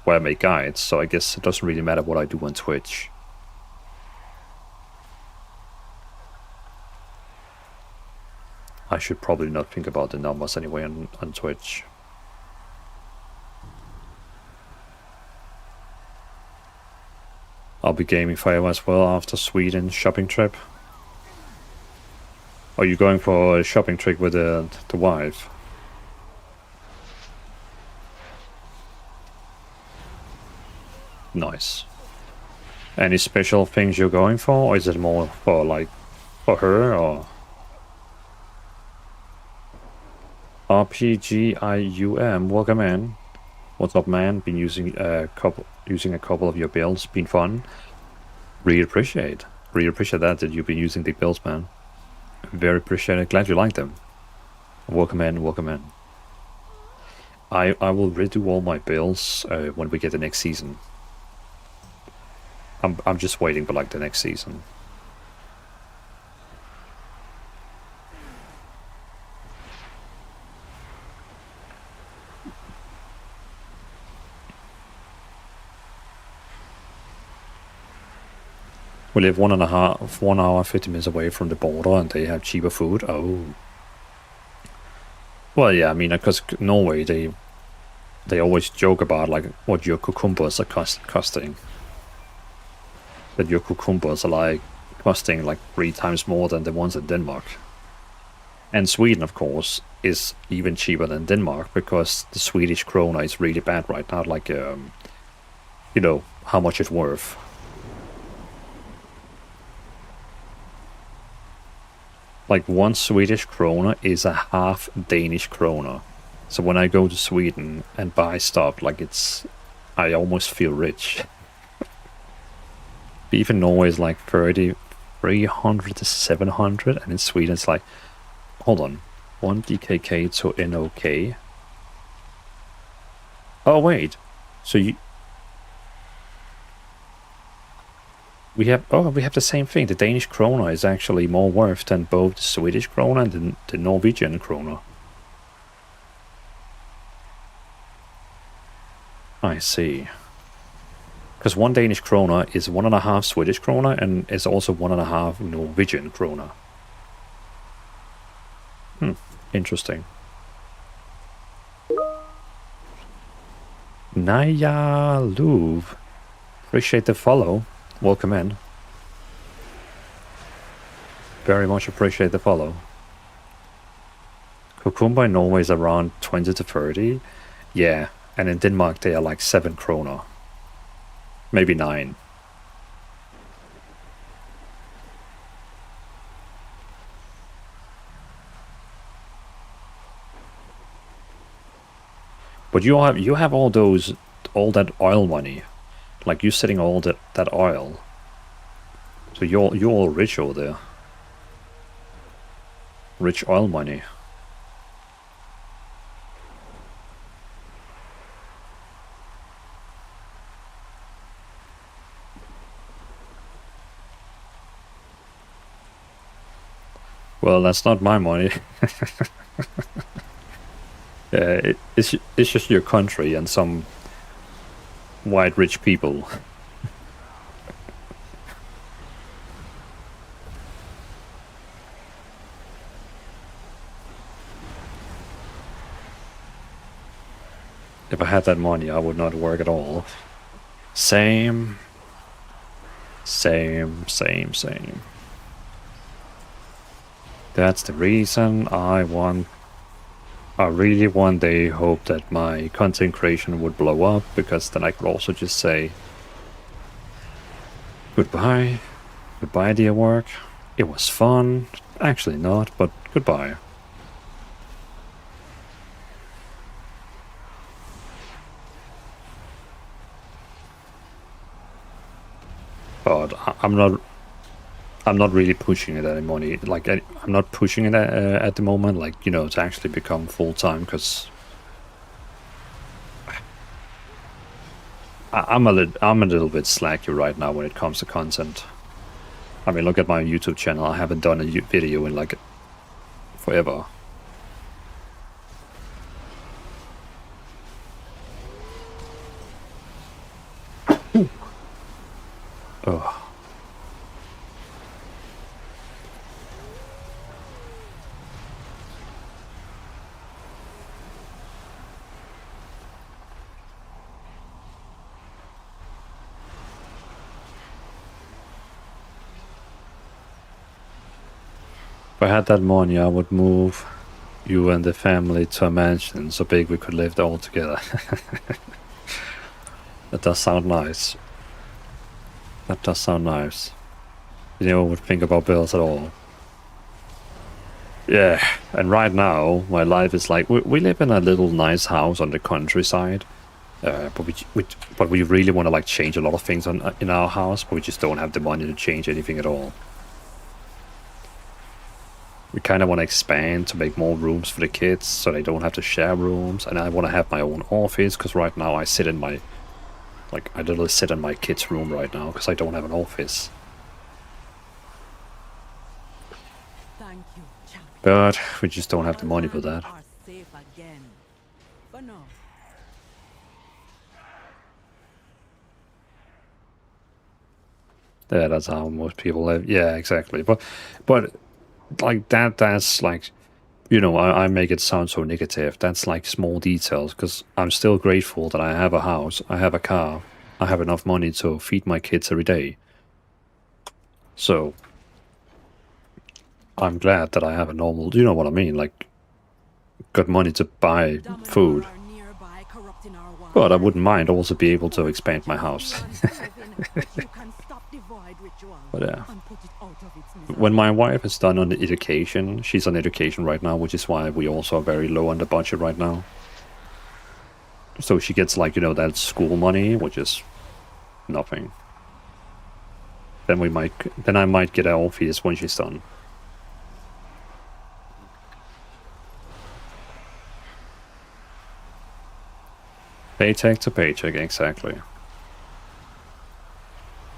where I make guides. So I guess it doesn't really matter what I do on Twitch. I should probably not think about the numbers anyway on Twitch. I'll be gaming Fiverr as well after Sweden shopping trip. Are you going for a shopping trip with the wife? Nice. Any special things you're going for, or is it more for like for her, or RPGIUM? Welcome in. What's up, man? Been using a couple of your builds. Been fun. Really appreciate that you've been using the builds, man. Very appreciate it. Glad you like them. Welcome in. Welcome in. I will redo all my builds when we get the next season. I'm just waiting for like the next season. We live 1 hour 50 minutes away from the border, and they have cheaper food. Oh, well, yeah. I mean, because Norway, they always joke about like what your cucumbers are costing. That your cucumbers are like costing like 3 times more than the ones in Denmark. And Sweden, of course, is even cheaper than Denmark because the Swedish krona is really bad right now. Like, you know how much it's worth. Like 1 Swedish krona is a half Danish krona. So when I go to Sweden and buy stuff, like I almost feel rich. Beef in Norway is like 300 to 700, and in Sweden it's like, hold on, 1 DKK to NOK. Oh wait, so we have the same thing. The Danish krona is actually more worth than both the Swedish krona and the Norwegian krona. I see. Because 1 Danish krona is 1.5 Swedish krona and is also 1.5 Norwegian krona. Interesting. Naya Louvre. Appreciate the follow. Welcome in. Very much appreciate the follow. Cucumber in Norway is around 20 to 30. Yeah, and in Denmark they are like 7 kroner. Maybe 9. But you have all that oil money, like you sitting all that oil. So you're all rich over there. Rich oil money. Well, that's not my money. It's just your country and some white rich people. If I had that money, I would not work at all. Same. That's the reason I really one day hope that my content creation would blow up, because then I could also just say goodbye. Goodbye, dear work. It was fun. Actually not, but goodbye. But I'm not really pushing it anymore. Like I'm not pushing it at the moment, like, you know, to actually become full-time, because I'm a little bit slacky right now when it comes to content. I mean, look at my YouTube channel. I haven't done a video in like forever. Oh. If I had that money, I would move you and the family to a mansion so big we could live there all together. That does sound nice. That does sound nice. You never would think about bills at all. Yeah, and right now, my life is like, we live in a little nice house on the countryside. But we really want to like change a lot of things in our house, but we just don't have the money to change anything at all. We kind of want to expand to make more rooms for the kids so they don't have to share rooms, and I want to have my own office, because right now I sit in my, like, I literally sit in my kid's room right now because I don't have an office. Thank you, champion. But we just don't have the money for that. Are safe again. But no. Yeah, that's how most people live. Yeah, exactly. But like that's like, you know, I make it sound so negative. That's like small details, because I'm still grateful that I have a house, I have a car, I have enough money to feed my kids every day. So I'm glad that I have a normal, you know what I mean, like, got money to buy food. But I wouldn't mind also be able to expand my house. But yeah. When my wife is done on the education, she's on education right now, which is why we also are very low on the budget right now. So she gets, like, you know, that school money, which is nothing. Then I might get our office when she's done. Paycheck to paycheck, exactly.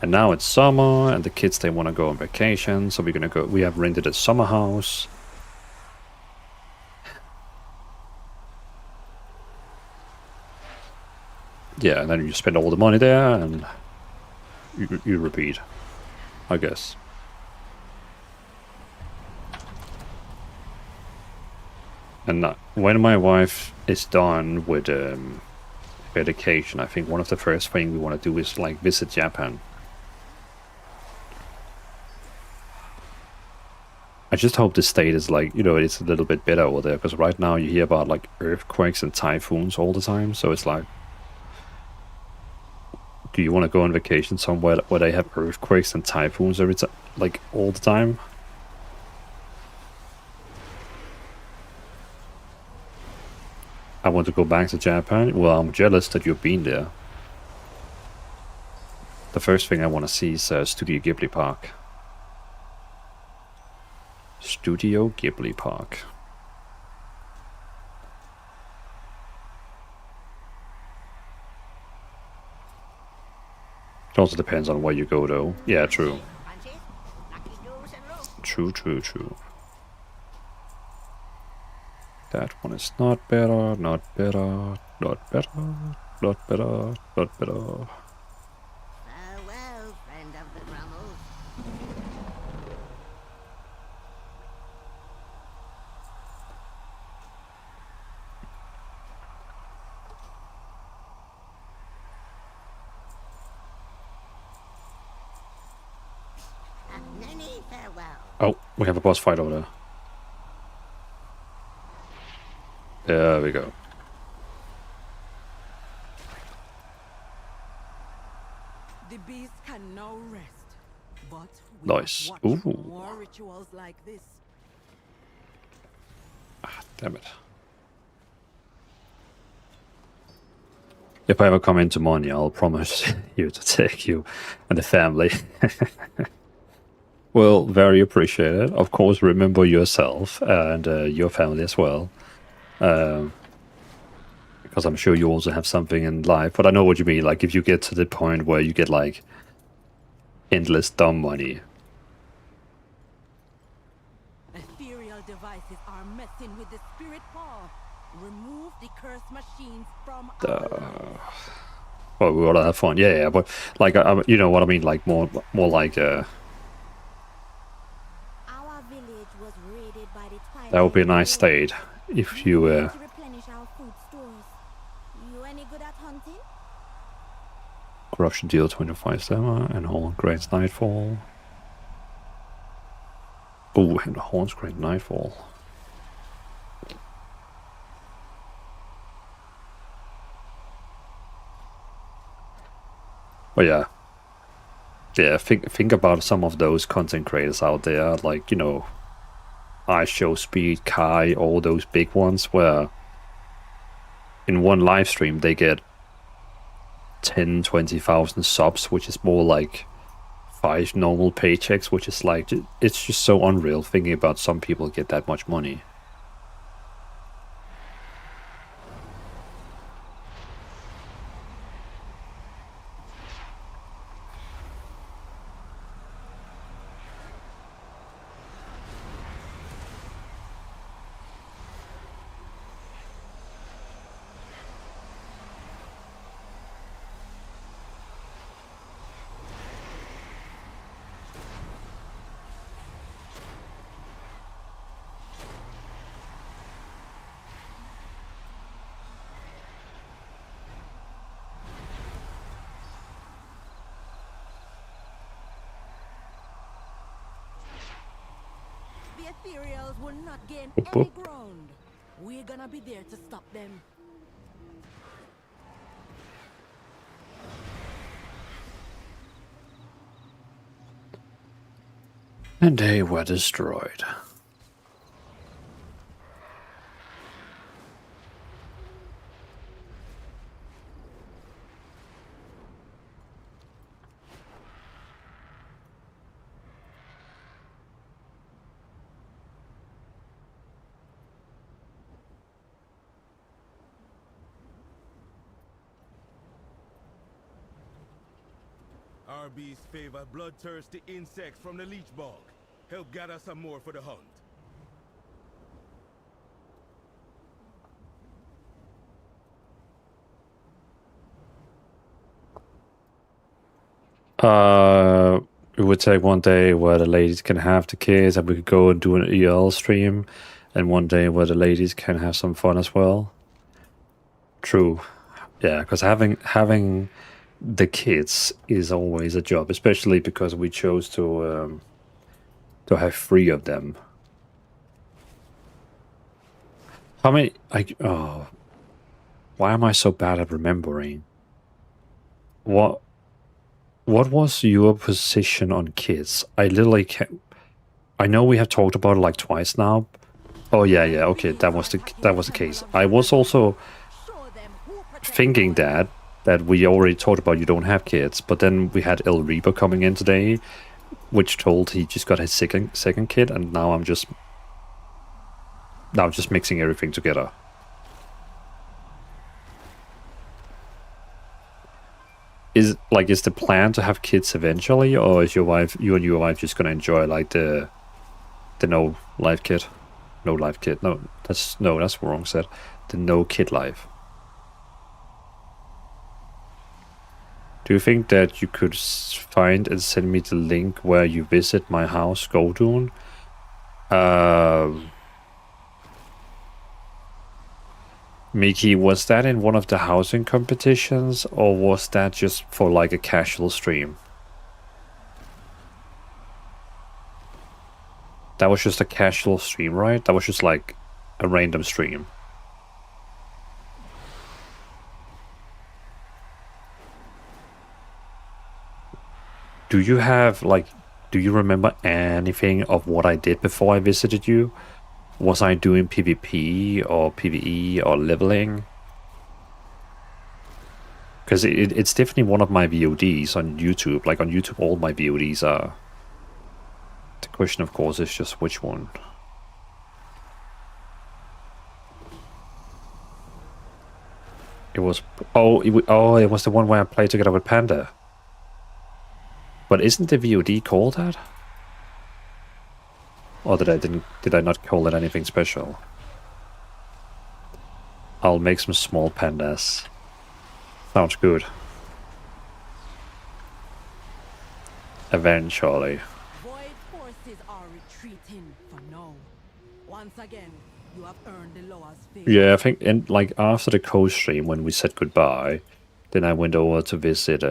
And now it's summer, and the kids, they want to go on vacation, so we have rented a summer house. Yeah, and then you spend all the money there, and you repeat, I guess. And when my wife is done with education, I think one of the first things we want to do is like visit Japan. I just hope the state is like, you know, it's a little bit better over there, because right now you hear about like earthquakes and typhoons all the time, so it's like, do you want to go on vacation somewhere where they have earthquakes and typhoons every time, like all the time? I want to go back to Japan. Well, I'm jealous that you've been there. The first thing I want to see is Studio Ghibli Park. Studio Ghibli Park. It also depends on where you go, though. Yeah, true. True. That one is not better, not better, not better, not better, not better. Farewell, friend of the Grummles. No need farewell. Oh, we have a boss fight over there. There we go. The beast can now rest, but we Nice. must watch Ooh. more rituals like this. Ah, damn it. If I ever come into money, I'll promise you to take you and the family. Well, very appreciated. Of course, remember yourself and your family as well. Because I'm sure you also have something in life. But I know what you mean. Like, if you get to the point where you get, like, endless dumb money. Ethereal devices are messing with the spirit paw. Remove the cursed machines from our lives. Well, we ought to have fun. Yeah, but, like, you know what I mean? Like, more like, Our village was raided by the Twilight. that would be a nice state if you, To replenish our food stores. You any good at hunting? corruption deal 25 stamina and horn grants nightfall. Oh, and the horns grant nightfall. Oh yeah. Yeah, think about some of those content creators out there, like, you know, iShow Speed, Kai, all those big ones, where in one live stream they get 10, 20,000 subs, which is more like 5 normal paychecks, which is like, it's just so unreal thinking about some people get that much money. The ethereals will not gain Boop, any boop. ground. We're gonna be there to stop them. And they were destroyed. Our beasts favor bloodthirsty insects from the leech bog. Help gather some more for the hunt. It would take one day where the ladies can have the kids and we could go and do an EL stream, and one day where the ladies can have some fun as well. True. Yeah, because having the kids is always a job, especially because we chose to have 3 of them. How many? Why am I so bad at remembering? What was your position on kids? I literally can't. I know we have talked about it like twice now, Oh yeah, okay, that was the case. I was also thinking that we already talked about you don't have kids, but then we had El Reaper coming in today, which told he just got his second kid, and now I'm just mixing everything together. Is the plan to have kids eventually, or is you and your wife just gonna enjoy like the no life kid? No life kid. No, that's wrong said. The no kid life. Do you think that you could find and send me the link where you visit my house, Goldune? Mickey, was that in one of the housing competitions, or was that just for like a casual stream? That was just a casual stream, right? That was just like a random stream. Do you have do you remember anything of what I did before I visited you? Was I doing PvP or PvE or leveling? Because it's definitely one of my VODs on YouTube. Like on YouTube, all my VODs are. The question, of course, is just which one. It was it was the one where I played together with Panda. But isn't the VOD called that? Or did I not call it anything special? I'll make some small pandas. Sounds good. Eventually. Void forces are retreating for now. Once again, you have earned the lowest favor. Yeah, I think after the co-stream when we said goodbye, then I went over to visit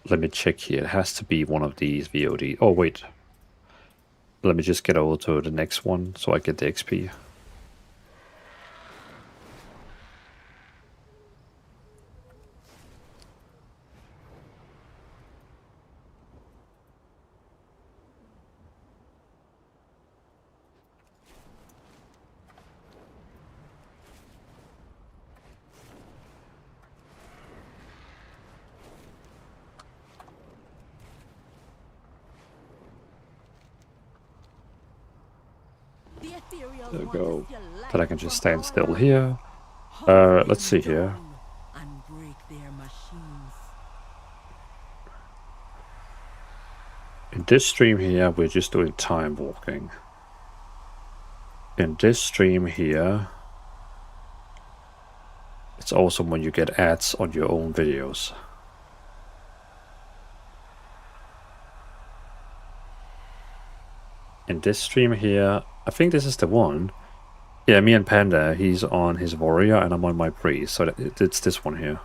let me check here. It has to be one of these VOD. Oh, wait. Let me just get over to the next one so I get the XP. There we go. Then I can just stand still here. Let's see here. In this stream here, we're just doing time walking. In this stream here, it's awesome when you get ads on your own videos. In this stream here, I think this is the one. Yeah, me and Panda, he's on his warrior and I'm on my priest, so it's this one here.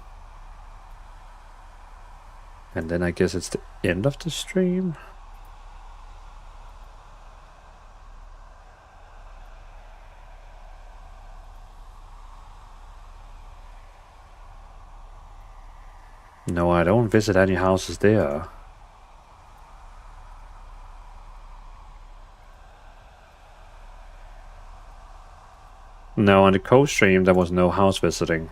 And then I guess it's the end of the stream. No, I don't visit any houses there. No, on the co-stream there was no house visiting.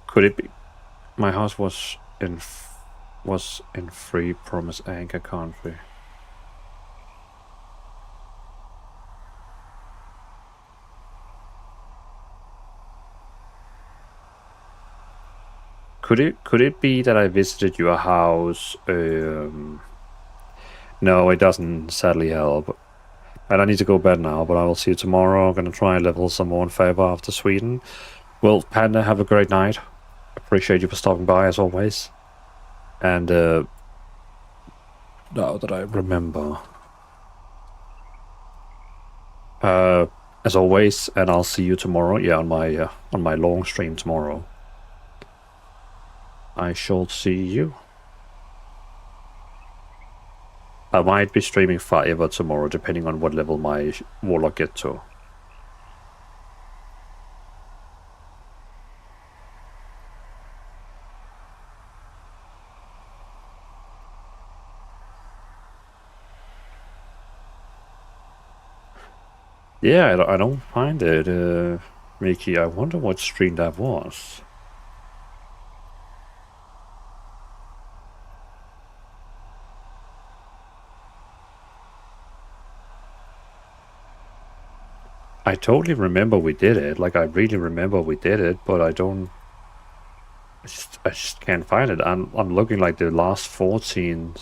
Could it be? My house was in Free Promise Anchor country. Could it be that I visited your house? No, it doesn't sadly help. And I need to go to bed now, but I will see you tomorrow. I'm gonna try and level some more in favor after Sweden. Well, Panda, have a great night. Appreciate you for stopping by as always. And now that I remember, as always, and I'll see you tomorrow. Yeah, on my long stream tomorrow. I shall see you. I might be streaming forever tomorrow, depending on what level my warlock get to. Yeah, I don't find it, Mickey. I wonder what stream that was. I totally remember we did it. Like, I really remember we did it, but I don't... I just can't find it. I'm looking like the last 14...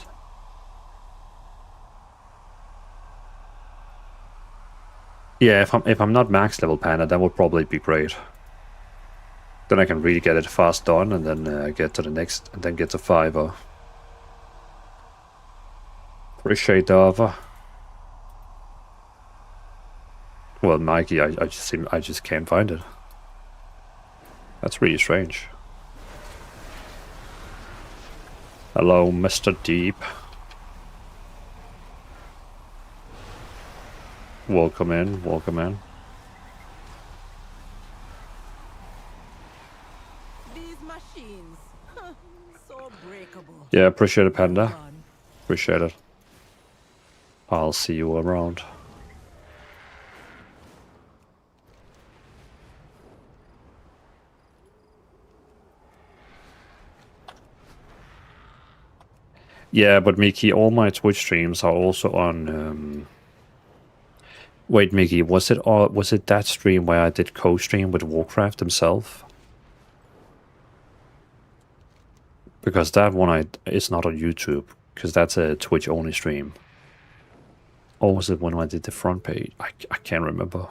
Yeah, if I'm not max level Panda, that would probably be great. Then I can really get it fast done, and then get to the next, and then get to 5-0. Appreciate the offer. Well, Mikey, I just can't find it. That's really strange. Hello, Mr. Deep. Welcome in, welcome in. These machines, so breakable. Yeah, appreciate it, Panda. Appreciate it. I'll see you around. Yeah, but Mickey, all my Twitch streams are also on... Wait, Mickey, was it that stream where I did co-stream with Warcraft himself? Because that one is not on YouTube, because that's a Twitch-only stream. Or was it when I did the front page? I can't remember.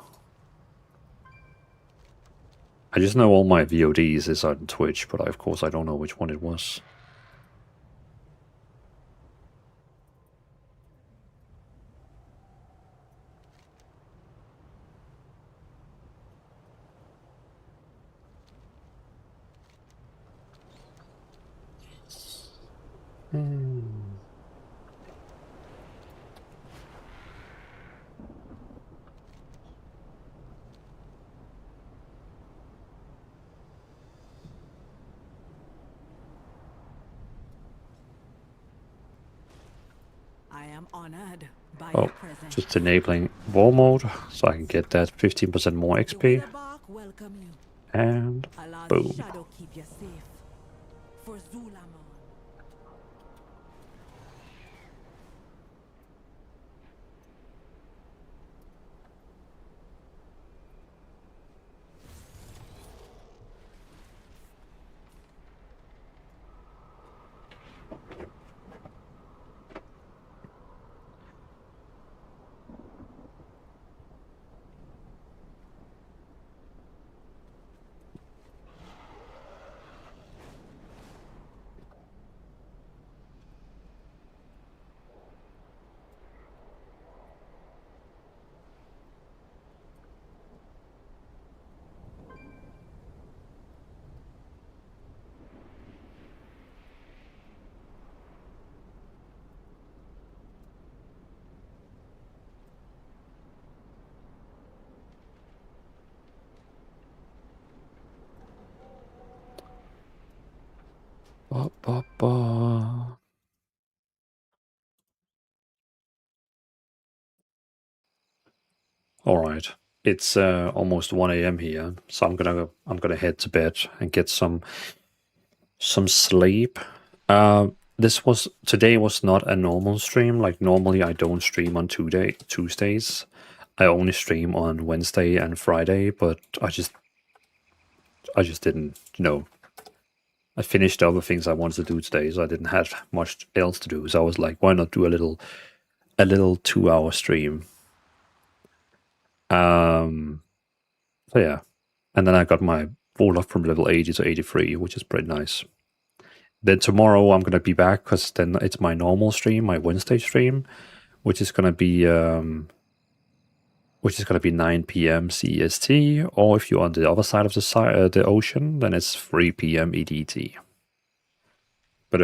I just know all my VODs is on Twitch, but of course I don't know which one it was. I am honored by Oh, your presence. just enabling war mode, so I can get that 15% more The XP. Witherbark welcome you. And Allah's boom. shadow keep you safe. For Zulamon. Ba, ba, ba. All right, it's almost 1 a.m. here, so I'm gonna head to bed and get some sleep. Today was not a normal stream. Like normally, I don't stream on Tuesdays. I only stream on Wednesday and Friday, but I just didn't, I finished other things I wanted to do today, so I didn't have much else to do. So I was like, why not do a little 2-hour stream? So yeah, and then I got my warlock from level 80 to 83, which is pretty nice. Then tomorrow I'm gonna be back because then it's my normal stream, my Wednesday stream, which is gonna be 9 p.m. CEST, or if you're on the other side of the ocean, then it's 3 p.m. EDT. But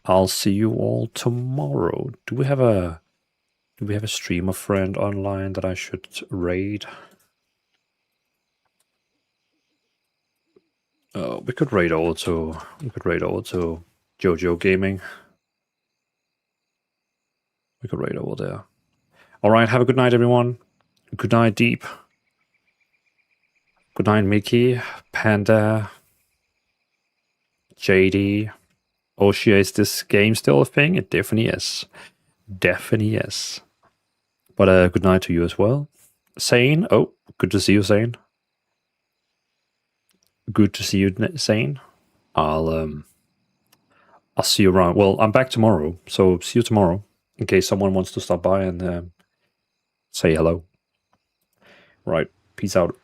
I'll see you all tomorrow. Do we have a streamer friend online that I should raid? We could raid over to Jojo Gaming. We could raid over there. All right, have a good night, everyone. Good night, Deep. Good night, Mickey, Panda, JD. Oshia, is this game still a thing? It definitely is. Definitely is. But good night to you as well. Sane. Oh, good to see you, Sane. Good to see you, Sane. I'll see you around. Well, I'm back tomorrow, so see you tomorrow. In case someone wants to stop by and say hello. Right. Peace out.